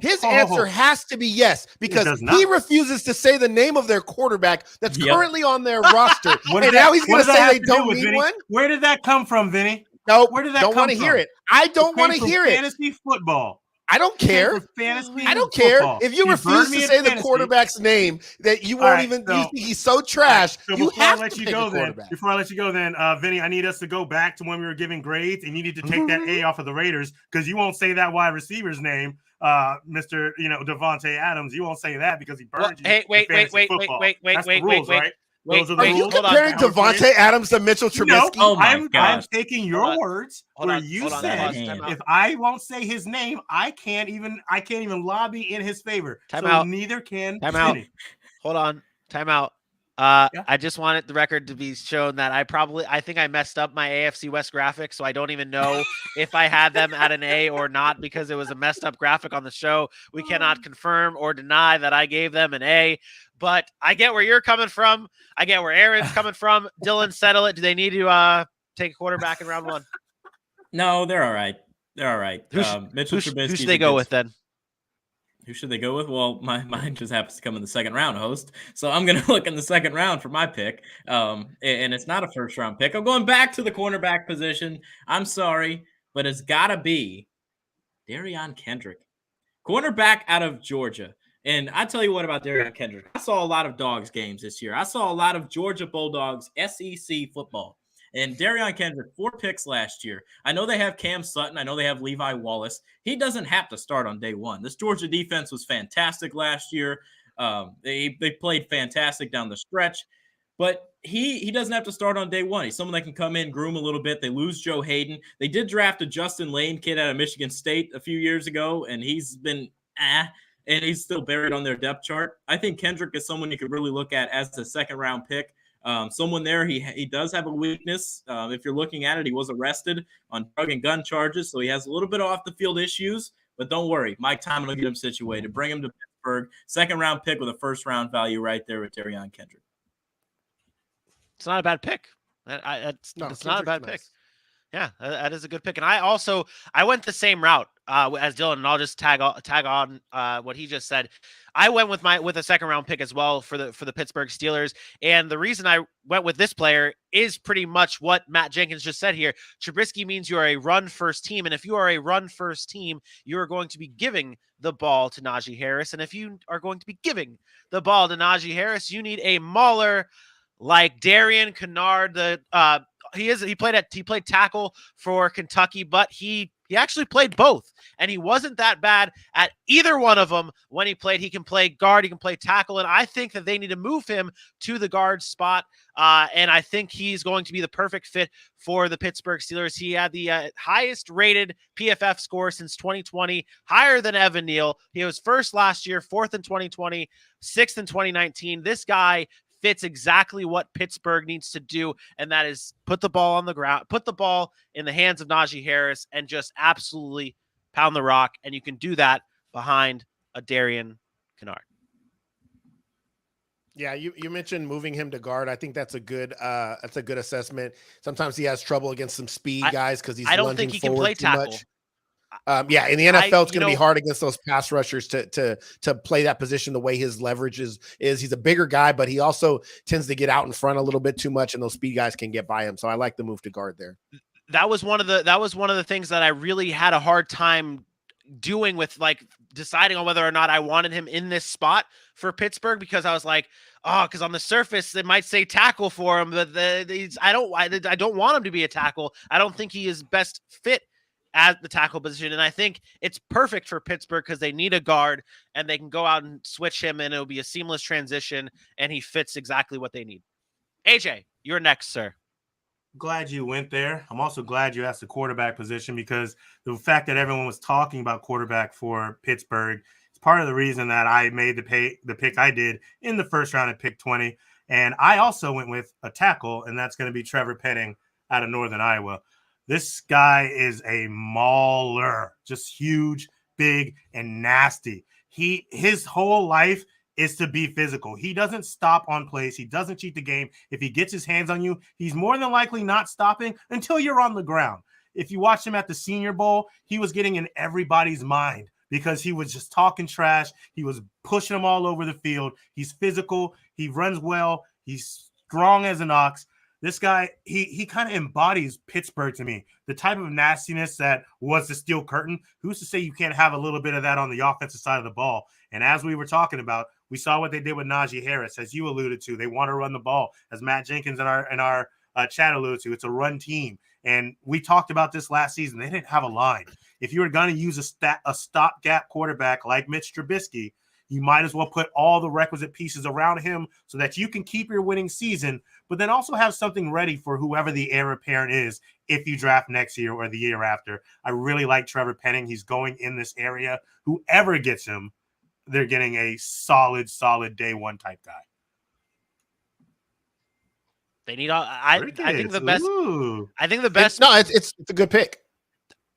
His answer has to be yes, because he refuses to say the name of their quarterback that's currently on their roster. And now he's going to say they don't need one? Where did that come from, Vinny? Nope. Where did that come from? Don't want to hear it. I don't want to hear it. Fantasy football. I don't care. I don't care. If you refuse to say the quarterback's name, that you won't even. You think he's so trash. You have to pick a quarterback. Before I let you go, Vinny, I need us to go back to when we were giving grades, and you need to take that A off of the Raiders, because you won't say that wide receiver's name. Mr. Devontae Adams, you won't say that because he burned you. Hey, wait. That's the rules, right? Are you comparing Devontae Adams to Mitchell Trubisky? No, I'm taking your words where you said if I won't say his name, I can't even lobby in his favor. Neither can Vinny. Hold on. Time out. Yeah. I just wanted the record to be shown that I think I messed up my AFC West graphic, so I don't even know if I had them at an A or not because it was a messed up graphic on the show. We cannot confirm or deny that I gave them an A, but I get where you're coming from. I get where Aaron's coming from. Dylan, settle it. Do they need to take a quarterback in round 1? No, they're all right. They're all right. Mitchell Who Trubisky. should they go with then? Who should they go with? Well, mine just happens to come in the second round, host. So I'm going to look in the second round for my pick. And it's not a first round pick. I'm going back to the cornerback position. I'm sorry, but it's got to be Darion Kendrick, cornerback out of Georgia. And I tell you what about Darion Kendrick. I saw a lot of Dogs games this year. I saw a lot of Georgia Bulldogs SEC football. And Darion Kendrick, 4 picks last year. I know they have Cam Sutton. I know they have Levi Wallace. He doesn't have to start on day 1. This Georgia defense was fantastic last year. They played fantastic down the stretch. But he doesn't have to start on day 1. He's someone that can come in, groom a little bit. They lose Joe Hayden. They did draft a Justin Lane kid out of Michigan State a few years ago, and he's been and he's still buried on their depth chart. I think Kendrick is someone you could really look at as a second-round pick. Someone there, he does have a weakness. If you're looking at it, he was arrested on drug and gun charges, so he has a little bit of off-the-field issues. But don't worry, Mike Tomlin will get him situated. Bring him to Pittsburgh. Second-round pick with a first-round value right there with Darion Kendrick. It's not a bad pick. It's not a bad pick. Yeah, that is a good pick. And I went the same route as Dylan, and I'll just tag on what he just said. I went with a second round pick as well for the Pittsburgh Steelers. And the reason I went with this player is pretty much what Matt Jenkins just said here. Trubisky means you are a run first team. And if you are a run first team, you are going to be giving the ball to Najee Harris. And if you are going to be giving the ball to Najee Harris, you need a mauler like Darian Kennard. He played tackle for Kentucky, but he actually played both, and he wasn't that bad at either one of them when he played. He can play guard, he can play tackle, and I think that they need to move him to the guard spot, and I think he's going to be the perfect fit for the Pittsburgh Steelers. He had the highest rated PFF score since 2020, higher than Evan Neal. He was first last year, 4th in 2020, 6th in 2019. This guy fits exactly what Pittsburgh needs to do, and that is put the ball on the ground, put the ball in the hands of Najee Harris, and just absolutely pound the rock. And you can do that behind a Darion Kennard. Yeah, you mentioned moving him to guard. I think that's a good assessment. Sometimes he has trouble against some speed guys because I don't think he can play tackle. Yeah, in the NFL, it's going to be hard against those pass rushers to play that position the way his leverage is. He's a bigger guy, but he also tends to get out in front a little bit too much, and those speed guys can get by him. So I like the move to guard there. That was one of the things that I really had a hard time doing with, like, deciding on whether or not I wanted him in this spot for Pittsburgh, because I was like, because on the surface it might say tackle for him, but I don't want him to be a tackle. I don't think he is best fit at the tackle position, and I think it's perfect for Pittsburgh because they need a guard, and they can go out and switch him, and it'll be a seamless transition, and he fits exactly what they need. AJ, you're next, sir. Glad you went there. I'm also glad you asked the quarterback position, because the fact that everyone was talking about quarterback for Pittsburgh is part of the reason that I made the pick I did in the first round at pick 20. And I also went with a tackle, and that's going to be Trevor Penning out of Northern Iowa. This guy is a mauler, just huge, big, and nasty. His whole life is to be physical. He doesn't stop on plays. He doesn't cheat the game. If he gets his hands on you, he's more than likely not stopping until you're on the ground. If you watch him at the Senior Bowl, he was getting in everybody's mind because he was just talking trash. He was pushing them all over the field. He's physical. He runs well. He's strong as an ox. This guy, he kind of embodies Pittsburgh to me, the type of nastiness that was the steel curtain. Who's to say you can't have a little bit of that on the offensive side of the ball? And as we were talking about, we saw what they did with Najee Harris, as you alluded to. They want to run the ball, as Matt Jenkins in our chat alluded to. It's a run team, and we talked about this last season. They didn't have a line. If you were going to use a stopgap quarterback like Mitch Trubisky, you might as well put all the requisite pieces around him so that you can keep your winning season, but then also have something ready for whoever the heir apparent is if you draft next year or the year after. I really like Trevor Penning. He's going in this area. Whoever gets him, they're getting a solid day one type guy. They need all. I think the best. Ooh. I think the best. It's a good pick.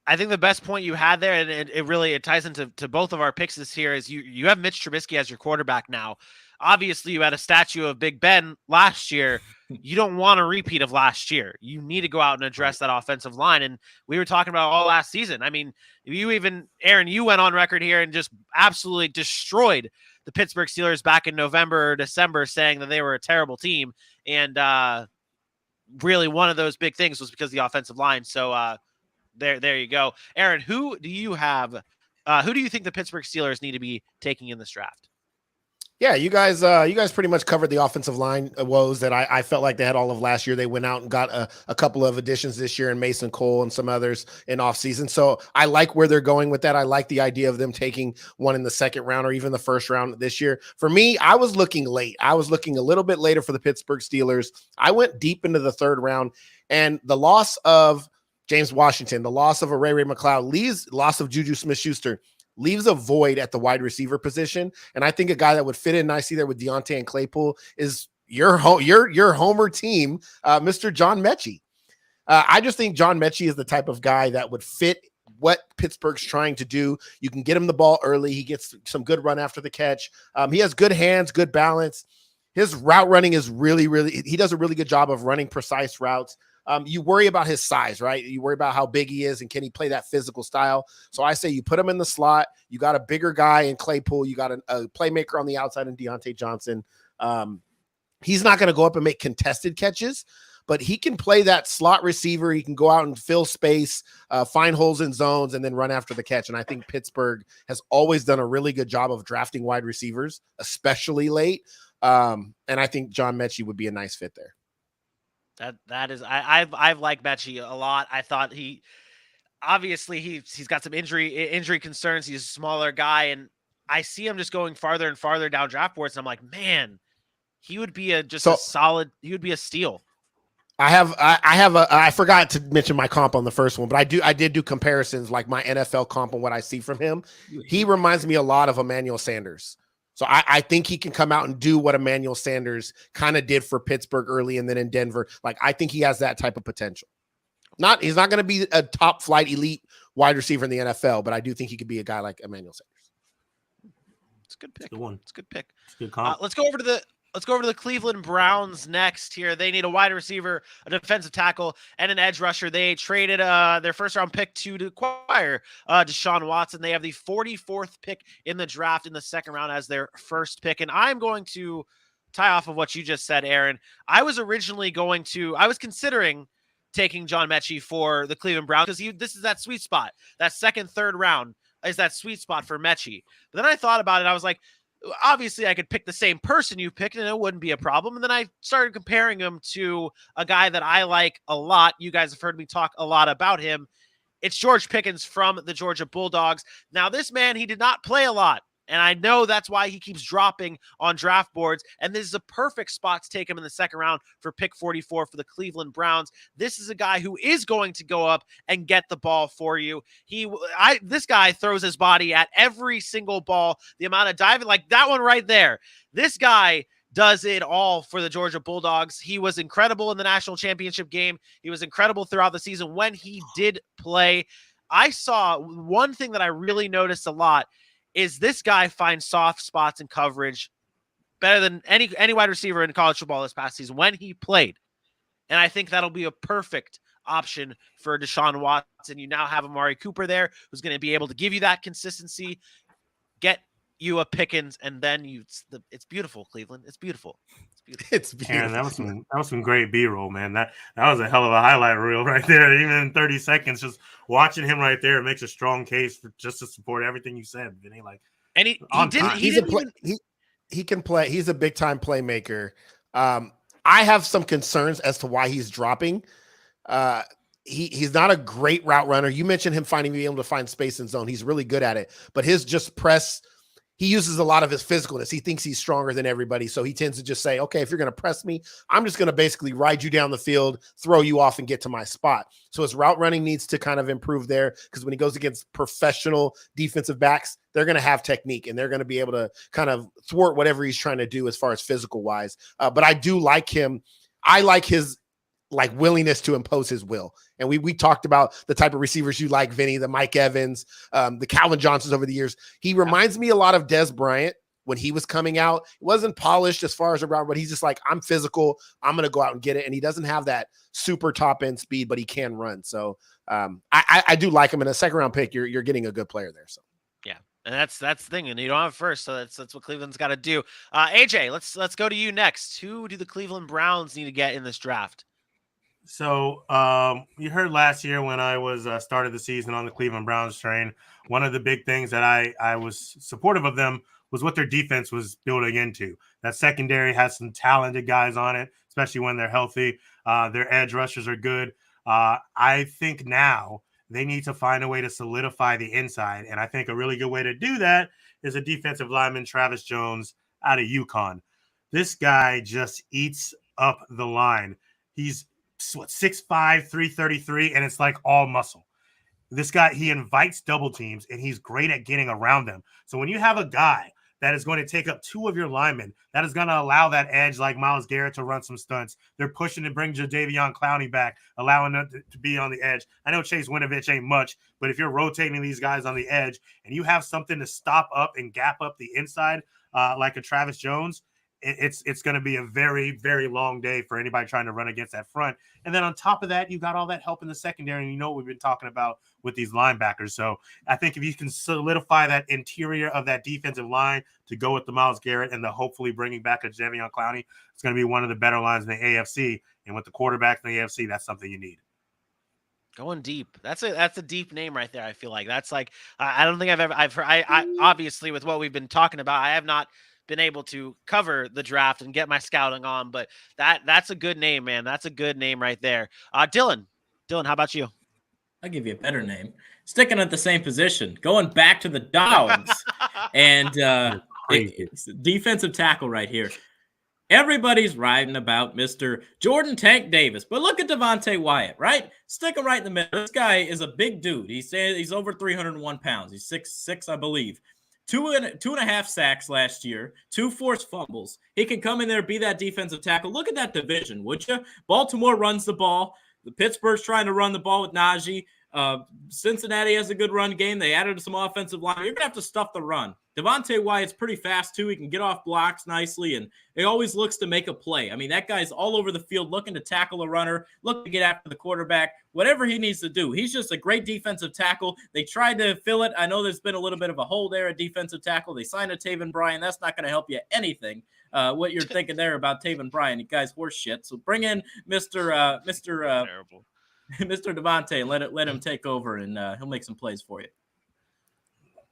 I think the best point you had there, and it really ties into both of our picks this year, is you have Mitch Trubisky as your quarterback now. Obviously, you had a statue of Big Ben last year. You don't want a repeat of last year. You need to go out and address that offensive line. And we were talking about all last season. I mean, Aaron, you went on record here and just absolutely destroyed the Pittsburgh Steelers back in November or December, saying that they were a terrible team. And really one of those big things was because of the offensive line. So there you go. Aaron, who do you think the Pittsburgh Steelers need to be taking in this draft? Yeah, you guys pretty much covered the offensive line woes that I felt like they had all of last year. They went out and got a couple of additions this year in Mason Cole and some others in offseason. So I like where they're going with that. I like the idea of them taking one in the second round or even the first round this year. For me, I was looking late. I was looking a little bit later for the Pittsburgh Steelers. I went deep into the third round, and the loss of James Washington, the loss of Ray McLeod, loss of Juju Smith-Schuster, leaves a void at the wide receiver position. And I think a guy that would fit in nicely there with Deontay and Claypool is your homer team, Mr. John Mechie. I just think John Mechie is the type of guy that would fit what Pittsburgh's trying to do. You can get him the ball early. He gets some good run after the catch. He has good hands, good balance. His route running is he does a really good job of running precise routes. You worry about his size, right? You worry about how big he is and can he play that physical style. So I say you put him in the slot. You got a bigger guy in Claypool. You got a playmaker on the outside in Deontay Johnson. He's not going to go up and make contested catches, but he can play that slot receiver. He can go out and fill space, find holes in zones, and then run after the catch. And I think Pittsburgh has always done a really good job of drafting wide receivers, especially late. And I think John Mechie would be a nice fit there. That is, I've liked Mechie a lot. I thought he's got some injury concerns. He's a smaller guy, and I see him just going farther and farther down draft boards. And I'm like, man, he would be a solid. He would be a steal. I forgot to mention my comp on the first one, but I did do comparisons, like my NFL comp and what I see from him. He reminds me a lot of Emmanuel Sanders. So I think he can come out and do what Emmanuel Sanders kind of did for Pittsburgh early and then in Denver. Like, I think he has that type of potential. He's not going to be a top flight elite wide receiver in the NFL, but I do think he could be a guy like Emmanuel Sanders. It's a good pick. Good one. It's a good pick. It's a good comp. Let's go over to the Cleveland Browns next here. They need a wide receiver, a defensive tackle, and an edge rusher. They traded their first-round pick to acquire Deshaun Watson. They have the 44th pick in the draft in the second round as their first pick. And I'm going to tie off of what you just said, Aaron. I was considering taking John Mechie for the Cleveland Browns because this is that sweet spot. That second, third round is that sweet spot for Mechie. But then I thought about it. I was like, obviously I could pick the same person you picked and it wouldn't be a problem. And then I started comparing him to a guy that I like a lot. You guys have heard me talk a lot about him. It's George Pickens from the Georgia Bulldogs. Now, this man, he did not play a lot. And I know that's why he keeps dropping on draft boards. And this is a perfect spot to take him in the second round for pick 44 for the Cleveland Browns. This is a guy who is going to go up and get the ball for you. This guy throws his body at every single ball. The amount of diving, like that one right there. This guy does it all for the Georgia Bulldogs. He was incredible in the national championship game. He was incredible throughout the season when he did play. I saw one thing that I really noticed a lot is this guy finds soft spots in coverage better than any wide receiver in college football this past season when he played. And I think that'll be a perfect option for Deshaun Watson. You now have Amari Cooper there who's going to be able to give you that consistency, get you a Pickens, and then it's beautiful, Cleveland. It's beautiful. It's beautiful. Aaron, that was some great B-roll, man. That was a hell of a highlight reel right there. Even in 30 seconds, just watching him right there makes a strong case just to support everything you said, Vinny. Like, and he can play. He's a big time playmaker. I have some concerns as to why he's dropping. He's not a great route runner. You mentioned him being able to find space in zone. He's really good at it, but his just press. He uses a lot of his physicalness. He thinks he's stronger than everybody. So he tends to just say, okay, if you're going to press me, I'm just going to basically ride you down the field, throw you off, and get to my spot. So his route running needs to kind of improve there, because when he goes against professional defensive backs, they're going to have technique and they're going to be able to kind of thwart whatever he's trying to do as far as physical wise. But I do like him. I like his willingness to impose his will. And we talked about the type of receivers you like, Vinny, the Mike Evans, the Calvin Johnsons over the years. He reminds me a lot of Des Bryant when he was coming out. It wasn't polished as far as around, but he's just like, I'm physical. I'm going to go out and get it. And he doesn't have that super top end speed, but he can run. So I do like him. In a second round pick, you're getting a good player there. So yeah. And that's the thing. And you don't have first. So that's what Cleveland's got to do. AJ, let's go to you next. Who do the Cleveland Browns need to get in this draft? So you heard last year when I was started the season on the Cleveland Browns train, one of the big things that I was supportive of them was what their defense was building into. That secondary has some talented guys on it, especially when they're healthy. Their edge rushers are good. I think now they need to find a way to solidify the inside, and I think a really good way to do that is a defensive lineman, Travis Jones, out of UConn. This guy just eats up the line. He's 6'5", 333, and it's like all muscle. This guy, he invites double teams, and he's great at getting around them. So when you have a guy that is going to take up two of your linemen, that is going to allow that edge like Myles Garrett to run some stunts. They're pushing to bring Jadeveon Clowney back, allowing them to be on the edge. I know Chase Winovich ain't much, but if you're rotating these guys on the edge and you have something to stop up and gap up the inside like a Travis Jones, it's going to be a very, very long day for anybody trying to run against that front. And then on top of that, you got all that help in the secondary. And you know what we've been talking about with these linebackers. So I think if you can solidify that interior of that defensive line to go with the Myles Garrett and the hopefully bringing back a Jadeveon Clowney, it's going to be one of the better lines in the AFC. And with the quarterbacks in the AFC, that's something you need. Going deep. That's a deep name right there. I feel like that's like, I don't think I've heard, I obviously with what we've been talking about, I have not been able to cover the draft and get my scouting on, but that's a good name, man. That's a good name right there. Dylan, how about you? I'll give you a better name. Sticking at the same position, going back to the Dogs, and defensive tackle right here. Everybody's writing about Mr. Jordan Tank Davis, but look at Devontae Wyatt, right? Stick him right in the middle. This guy is a big dude. He's over 301 pounds. He's 6'6", I believe. Two and a half sacks last year, 2 forced fumbles. He can come in there, be that defensive tackle. Look at that division, would you? Baltimore runs the ball. The Pittsburgh's trying to run the ball with Najee. Cincinnati has a good run game. They added some offensive line. You're going to have to stuff the run. Devontae Wyatt's pretty fast, too. He can get off blocks nicely, and he always looks to make a play. I mean, that guy's all over the field looking to tackle a runner, looking to get after the quarterback, whatever he needs to do. He's just a great defensive tackle. They tried to fill it. I know there's been a little bit of a hole there at defensive tackle. They signed a Taven Bryan. That's not going to help you anything. What you're thinking there about Taven Bryan, you guys horse shit. So bring in Mr. Devontae and let him take over, and he'll make some plays for you.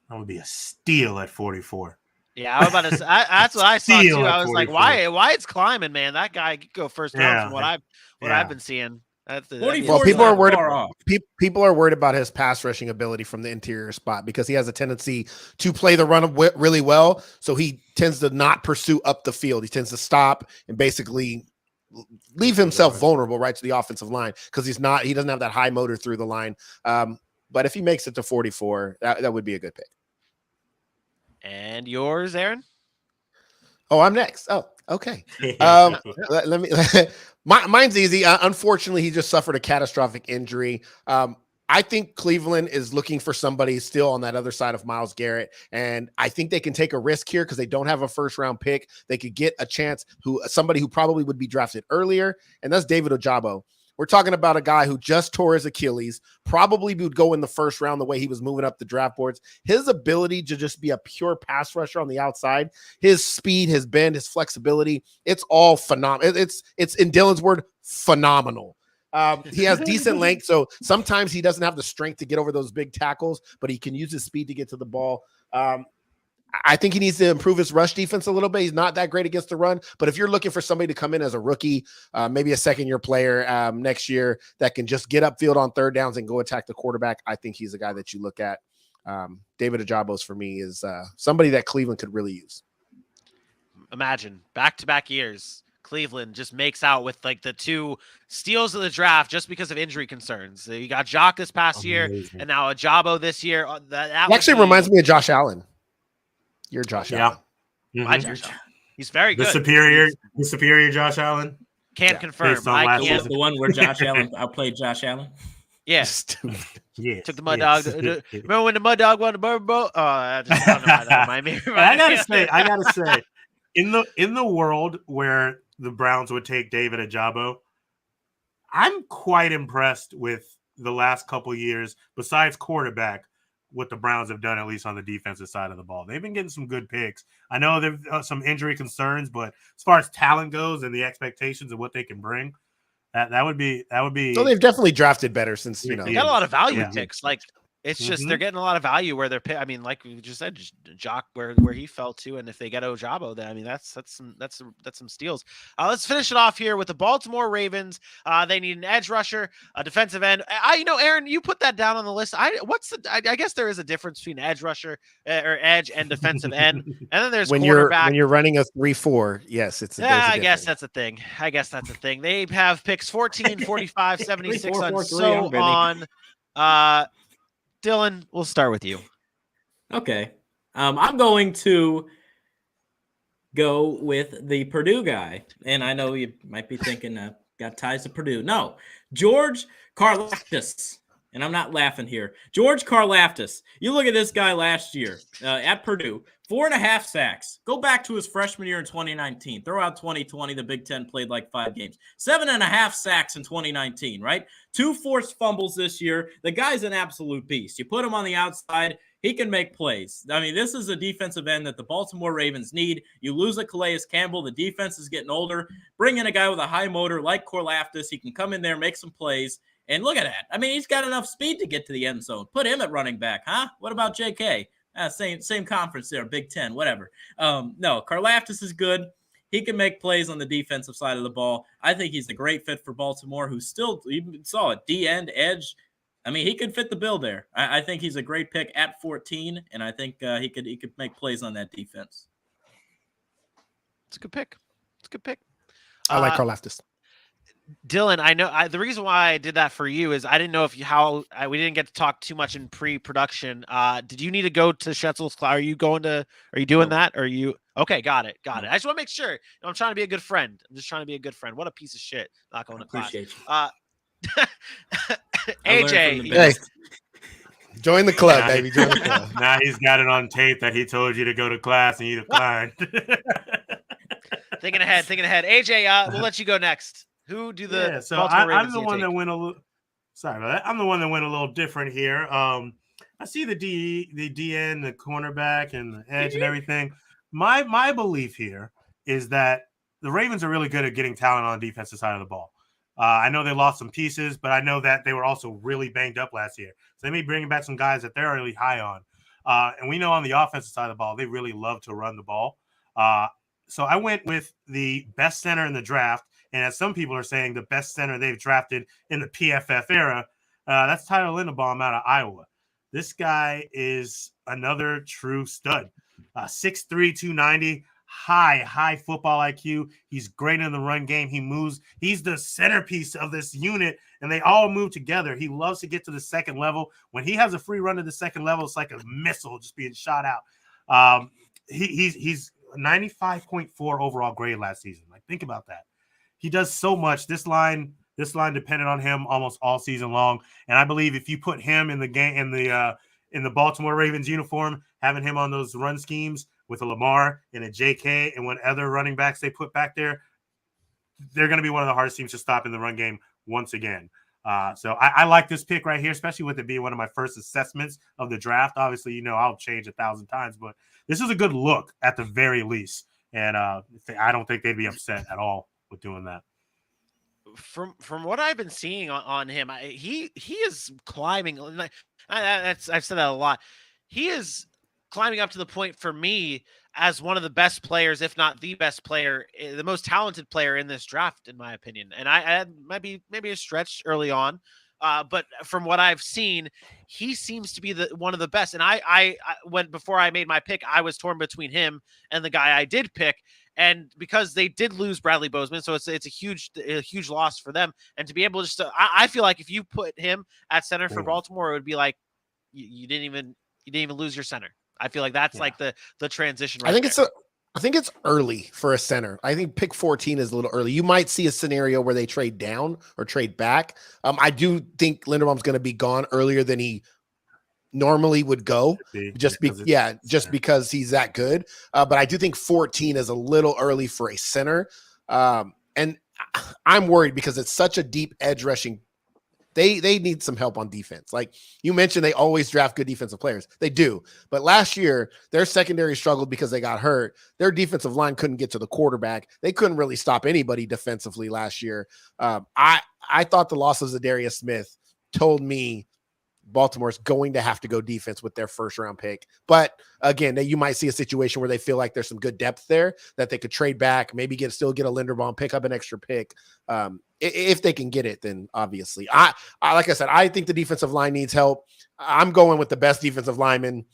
That would be a steal at 44. Yeah, I was about to say, that's what I saw too. I was 44. like, why it's climbing, man? That guy could go first round from what I've been seeing. Well, people are worried about his pass rushing ability from the interior spot because he has a tendency to play the run really well. So he tends to not pursue up the field. He tends to stop and basically leave himself vulnerable right to the offensive line because he doesn't have that high motor through the line. But if he makes it to 44, that would be a good pick. And yours, Aaron? Oh, I'm next. Oh, okay. Let me. Mine's easy. Unfortunately, he just suffered a catastrophic injury. I think Cleveland is looking for somebody still on that other side of Myles Garrett, and I think they can take a risk here because they don't have a first-round pick. They could get a chance somebody who probably would be drafted earlier, and that's David Ojabo. We're talking about a guy who just tore his Achilles, probably would go in the first round the way he was moving up the draft boards. His ability to just be a pure pass rusher on the outside, his speed, his bend, his flexibility, it's all phenomenal. It's in Dylan's word, phenomenal. He has decent length, so sometimes he doesn't have the strength to get over those big tackles, but he can use his speed to get to the ball. I think he needs to improve his rush defense a little bit. He's not that great against the run, but if you're looking for somebody to come in as a rookie, maybe a second-year player next year that can just get upfield on third downs and go attack the quarterback, I think he's a guy that you look at. David Ojabos for me is somebody that Cleveland could really use. Imagine back-to-back years, Cleveland just makes out with like the 2 steals of the draft just because of injury concerns. You got Jock this past year, and now Ojabo this year. That actually reminds me of Josh Allen. You're Josh Allen. Mm-hmm. Josh Allen. He's very good. The superior Josh Allen. Can't Yeah. confirm. Based on I last can't. season. The one where Josh Allen outplayed Josh Allen. Yeah. Yes, Took the Mud Dog. Remember when the Mud Dog won the Bourbon Bowl? Oh, I don't know why that remind me. And I gotta say, in the world where the Browns would take David Ojabo, I'm quite impressed with the last couple years, besides quarterback, what the Browns have done, at least on the defensive side of the ball. They've been getting some good picks. I know there's some injury concerns, but as far as talent goes and the expectations of what they can bring, that would be. So they've definitely drafted better since, you know. They got a lot of value Yeah. picks. Like it's just Mhm. they're getting a lot of value where they're. I mean, like we just said, just Jock where he fell to, and if they get Ojabo, then I mean that's some steals. Let's finish it off here with the Baltimore Ravens. They need an edge rusher, a defensive end. Aaron, you put that down on the list. I guess there is a difference between edge rusher or edge and defensive end, and then there's When cornerback. you're running a 3-4, yes, it's I guess that's a thing. They have picks 14, 45, 76, and so on. Dylan, we'll start with you. Okay. I'm going to go with the Purdue guy. And I know you might be thinking, got ties to Purdue. No, George Carlaftis. And I'm not laughing here. George Carlaftis. You look at this guy last year at Purdue, 4.5 sacks. Go back to his freshman year in 2019. Throw out 2020. The Big Ten played like 5 games. 7.5 sacks in 2019, right? 2 forced fumbles this year. The guy's an absolute beast. You put him on the outside, he can make plays. I mean, this is a defensive end that the Baltimore Ravens need. You lose a Calais Campbell. The defense is getting older. Bring in a guy with a high motor like Carlaftis. He can come in there, make some plays. And look at that. I mean, he's got enough speed to get to the end zone. Put him at running back, huh? What about JK? Same conference there, Big Ten, whatever. No, Carlaftis is good. He can make plays on the defensive side of the ball. I think he's a great fit for Baltimore, who's still, you saw it, D-end, edge. I mean, he could fit the bill there. I think he's a great pick at 14, and I think he could make plays on that defense. It's a good pick. I like Carlaftis. Dylan, I know the reason why I did that for you is I didn't know we didn't get to talk too much in pre-production. Did you need to go to Schetzel's class? Are you doing that? Or are you okay? Got it. I just want to make sure. I'm trying to be a good friend. I'm just trying to be a good friend. What a piece of shit. Not going to class. Appreciate you. AJ, Hey, join the club, baby. Join the club. Now he's got it on tape that he told you to go to class and you declined. Thinking ahead. AJ, we'll let you go next. Who do the so Baltimore Ravens I'm the one that went a little. Sorry about that. I'm the one that went a little different here. I see the DN, the cornerback, and the edge and everything. My belief here is that the Ravens are really good at getting talent on the defensive side of the ball. I know they lost some pieces, but I know that they were also really banged up last year. So they may bring back some guys that they're really high on. And we know on the offensive side of the ball, they really love to run the ball. So I went with the best center in the draft. And as some people are saying, the best center they've drafted in the PFF era, that's Tyler Linderbaum out of Iowa. This guy is another true stud. 6'3", 290, high football IQ. He's great in the run game. He moves. He's the centerpiece of this unit, and they all move together. He loves to get to the second level. When he has a free run to the second level, it's like a missile just being shot out. He's 95.4 overall grade last season. Like, think about that. He does so much. This line depended on him almost all season long. And I believe if you put him in the game in the Baltimore Ravens uniform, having him on those run schemes with a Lamar and a JK and what other running backs they put back there, they're going to be one of the hardest teams to stop in the run game once again. So I like this pick right here, especially with it being one of my first assessments of the draft. Obviously, I'll change 1,000 times, but this is a good look at the very least. And I don't think they'd be upset at all with doing that. From what I've been seeing on him, he is climbing. I've said that a lot. He is climbing up to the point for me as one of the best players, if not the best player, the most talented player in this draft, in my opinion. And I might be maybe a stretch early on, but from what I've seen, he seems to be one of the best. And I before I made my pick, I was torn between him and the guy I did pick. And because they did lose Bradley Bozeman, so it's a huge loss for them. And to be able to I feel like if you put him at center for Baltimore, it would be like you didn't even lose your center. I feel like that's like the transition. Right, I think it's early for a center. I think pick 14 is a little early. You might see a scenario where they trade down or trade back. I do think Linderbaum's going to be gone earlier than he normally would go, just because he's that good. But I do think 14 is a little early for a center. And I'm worried because it's such a deep edge rushing. They need some help on defense. Like you mentioned, they always draft good defensive players. They do. But last year, their secondary struggled because they got hurt. Their defensive line couldn't get to the quarterback. They couldn't really stop anybody defensively last year. I thought the losses of Darius Smith told me Baltimore's going to have to go defense with their first round pick. But again, you might see a situation where they feel like there's some good depth there that they could trade back, maybe still get a Linderbaum, pick up an extra pick. If they can get it, then obviously I like I said, I think the defensive line needs help. I'm going with the best defensive lineman.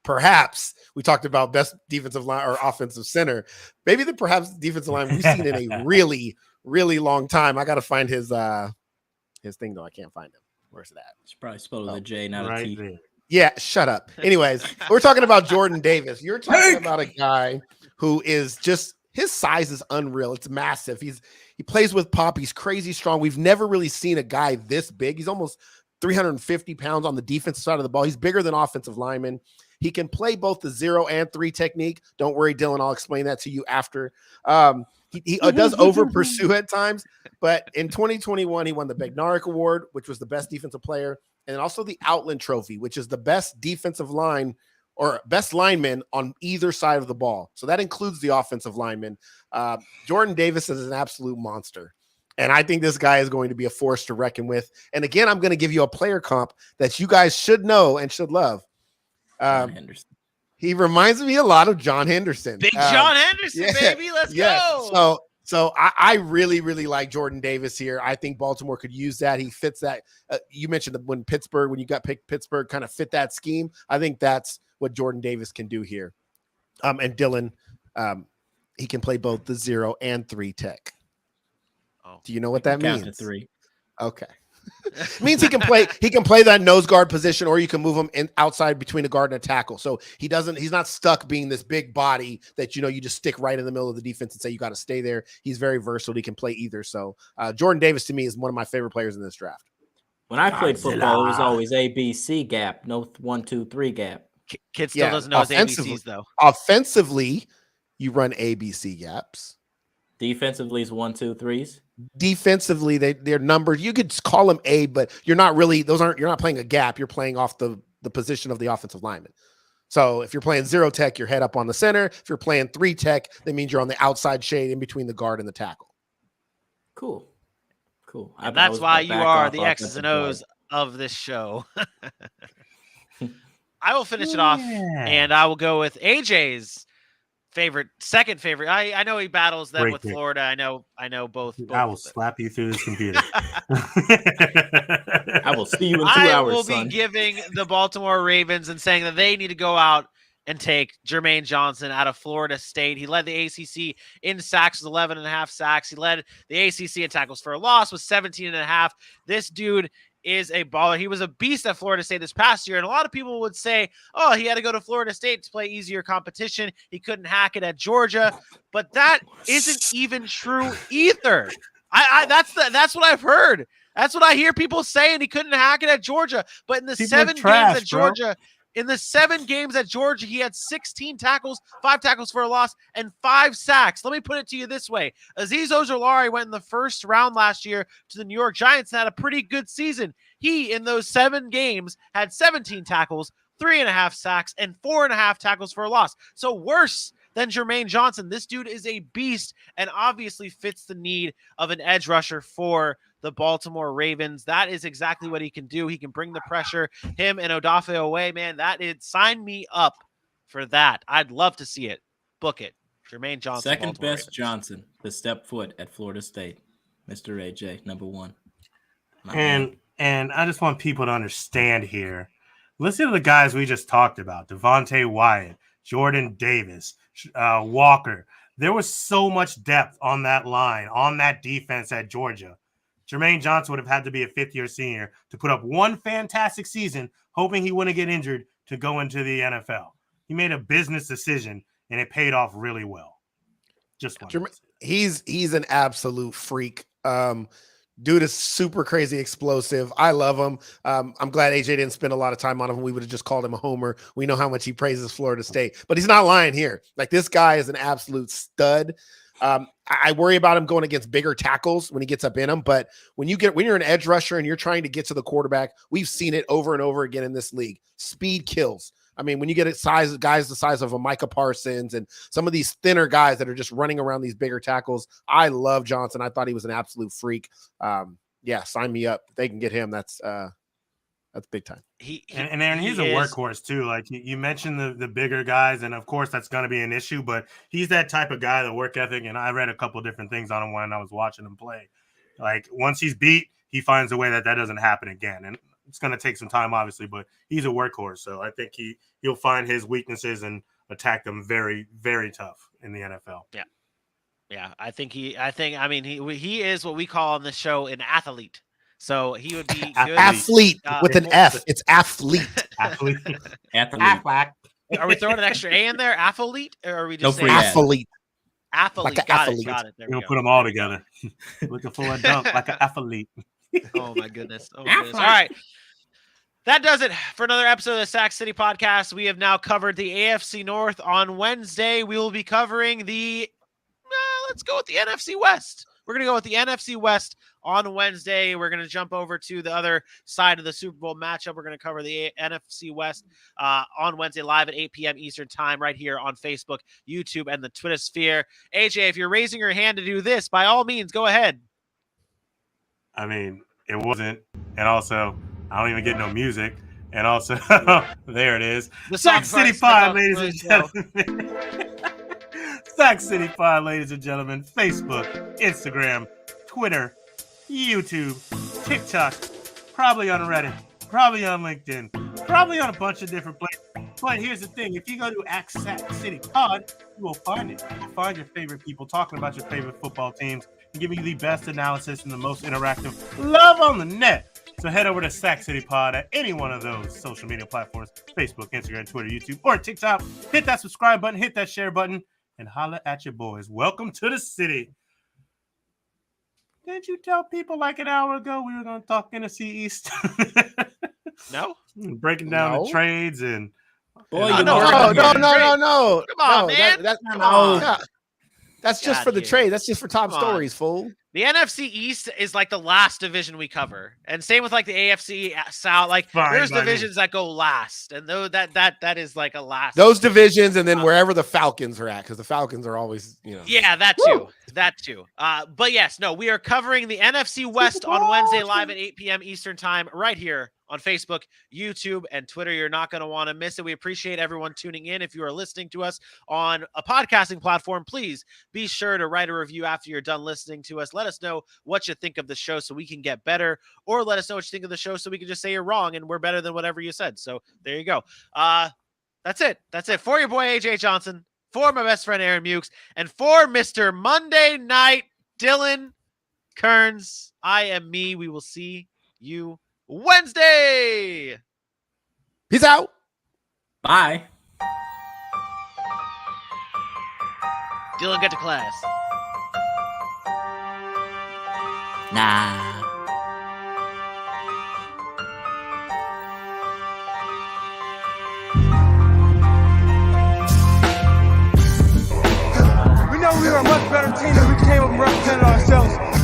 Perhaps we talked about best defensive line or offensive center. Maybe perhaps defensive line we've seen in a really, really long time. I got to find his thing though. I can't find him. Where's it at? It's probably spelled with a J, not a T. There. Yeah, shut up. Anyways, we're talking about Jordan Davis. You're talking about a guy who is just his size is unreal. It's massive. He plays with pop. He's crazy strong. We've never really seen a guy this big. He's almost 350 pounds on the defensive side of the ball. He's bigger than offensive linemen. He can play both the 0 and 3 technique. Don't worry, Dylan. I'll explain that to you after. He does over pursue at times, but in 2021, he won the Bednarik Award, which was the best defensive player, and also the Outland Trophy, which is the best defensive line or best lineman on either side of the ball. So that includes the offensive lineman. Jordan Davis is an absolute monster. And I think this guy is going to be a force to reckon with. And again, I'm going to give you a player comp that you guys should know and should love. Henderson. He reminds me a lot of John Henderson. Big John Henderson, baby. Let's go. So I really, really like Jordan Davis here. I think Baltimore could use that. He fits that. You mentioned that when you got picked, Pittsburgh kind of fit that scheme. I think that's what Jordan Davis can do here. And Dylan, he can play both the 0 and 3 tech. Oh, do you know what that means? Count to 3. Okay. It means he can play that nose guard position, or you can move him in outside between a guard and a tackle. So he's not stuck being this big body that, you just stick right in the middle of the defense and say, you got to stay there. He's very versatile. He can play either. So Jordan Davis to me is one of my favorite players in this draft. When I played football, it was always ABC gap, no 1, 2, 3 gap. Kid still doesn't know his ABCs though. Offensively, you run ABC gaps. Defensively is 1, 2, 3s. Defensively, they're numbered. You could call them A, but you're not really. You're not playing a gap. You're playing off the position of the offensive lineman. So if you're playing 0 tech, you're head up on the center. If you're playing 3 tech, that means you're on the outside shade in between the guard and the tackle. Cool. And that's why you are the X's and O's of this show. I will finish it off, and I will go with AJ's second favorite. I know he battles them with Florida. I know both. I will slap you through this computer. I will see you in 2 hours. I will be giving the Baltimore Ravens and saying that they need to go out and take Jermaine Johnson out of Florida State. He led the ACC in sacks with 11.5 sacks. He led the ACC in tackles for a loss with 17.5. This dude is a baller. He was a beast at Florida State this past year, and a lot of people would say, oh, he had to go to Florida State to play easier competition. He couldn't hack it at Georgia, but that isn't even true either. That's what I've heard. That's what I hear people saying. He couldn't hack it at Georgia, but in the people 7 trash, games at Georgia, in the 7 games at Georgia, he had 16 tackles, 5 tackles for a loss, and 5 sacks. Let me put it to you this way. Azeez Ojolari went in the first round last year to the New York Giants and had a pretty good season. He, in those 7 games, had 17 tackles, 3.5 sacks, and 4.5 tackles for a loss. So worse than Jermaine Johnson. This dude is a beast and obviously fits the need of an edge rusher for the Baltimore Ravens. That is exactly what he can do. He can bring the pressure. Him and Odafe away, man. Sign me up for that. I'd love to see it. Book it. Jermaine Johnson. Second Baltimore best Ravens. Johnson to step foot at Florida State. Mr. AJ, number 1. And I just want people to understand here. Listen to the guys we just talked about. Devontae Wyatt, Jordan Davis, Walker. There was so much depth on that line, on that defense at Georgia. Jermaine Johnson would have had to be a 5th-year senior to put up one fantastic season, hoping he wouldn't get injured to go into the NFL. He made a business decision and it paid off really well. Just one. He's an absolute freak. Dude is super crazy explosive. I love him. I'm glad AJ didn't spend a lot of time on him. We would have just called him a homer. We know how much he praises Florida State, but he's not lying here. Like, this guy is an absolute stud. I worry about him going against bigger tackles when he gets up in them. But when you're an edge rusher and you're trying to get to the quarterback, we've seen it over and over again in this league. Speed kills. I mean, when you get guys the size of a Micah Parsons and some of these thinner guys that are just running around these bigger tackles, I love Johnson. I thought he was an absolute freak. Yeah, sign me up. They can get him. That's big time. And he's a workhorse too. Like you mentioned the bigger guys, and of course that's going to be an issue. But he's that type of guy, the work ethic. And I read a couple of different things on him when I was watching him play. Like, once he's beat, he finds a way that doesn't happen again. And it's going to take some time, obviously, but he's a workhorse. So I think he'll find his weaknesses and attack them very, very tough in the NFL. Yeah. I mean, he is what we call on this show an athlete. So he would be good. Athlete with an F. It's athlete. Athlete. Are we throwing an extra A in there? Athlete? Or are we just saying athlete? Athlete. Like Got athlete. it. There we We'll go. put them all together. Looking for a dunk like an athlete. Oh my goodness. All right. That does it for another episode of the Sac City Podcast. We have now covered the AFC North. On Wednesday, we will be covering let's go with the NFC West. We're going to go with the NFC West on Wednesday. We're going to jump over to the other side of the Super Bowl matchup. We're going to cover the NFC West on Wednesday live at 8 p.m. Eastern time right here on Facebook, YouTube, and the Twitter sphere. AJ, if you're raising your hand to do this, by all means, go ahead. I mean, it wasn't. And also, I don't even get no music. And also, there it is. The Sac City Pod, ladies and gentlemen. Sac City Pod, ladies and gentlemen. Facebook, Instagram, Twitter, YouTube, TikTok, probably on Reddit, probably on LinkedIn, probably on a bunch of different places. But here's the thing. If you go to Sac City Pod, you will find it. You'll find your favorite people talking about your favorite football teams and giving you the best analysis and the most interactive love on the net. So head over to Sac City Pod at any one of those social media platforms, Facebook, Instagram, Twitter, YouTube, or TikTok. Hit that subscribe button, hit that share button, and holla at your boys. Welcome to the city. Didn't you tell people like an hour ago we were going to talk NFC East? No? Breaking down the trades and... Boy, No. Come on, man. That's just for the trade. That's just for top stories, fool. The NFC East is like the last division we cover, and same with like the AFC South. Like, there's divisions that go last, and though that is like a last. Those divisions, and then wherever the Falcons are at, because the Falcons are always, Yeah, that too. But yes, no, we are covering the NFC West on Wednesday live at 8 p.m. Eastern time, right here on Facebook, YouTube, and Twitter. You're not going to want to miss it. We appreciate everyone tuning in. If you are listening to us on a podcasting platform, please be sure to write a review after you're done listening to us. Let us know what you think of the show so we can get better, or let us know what you think of the show so we can just say you're wrong and we're better than whatever you said. So there you go. That's it. For your boy, AJ Johnson, for my best friend, Aaron Mukes, and for Mr. Monday Night, Dylan Kearns. I am me. We will see you Wednesday. Peace out. Bye. Dylan, get to class. Nah. We know we were a much better team than we came up and represented ourselves.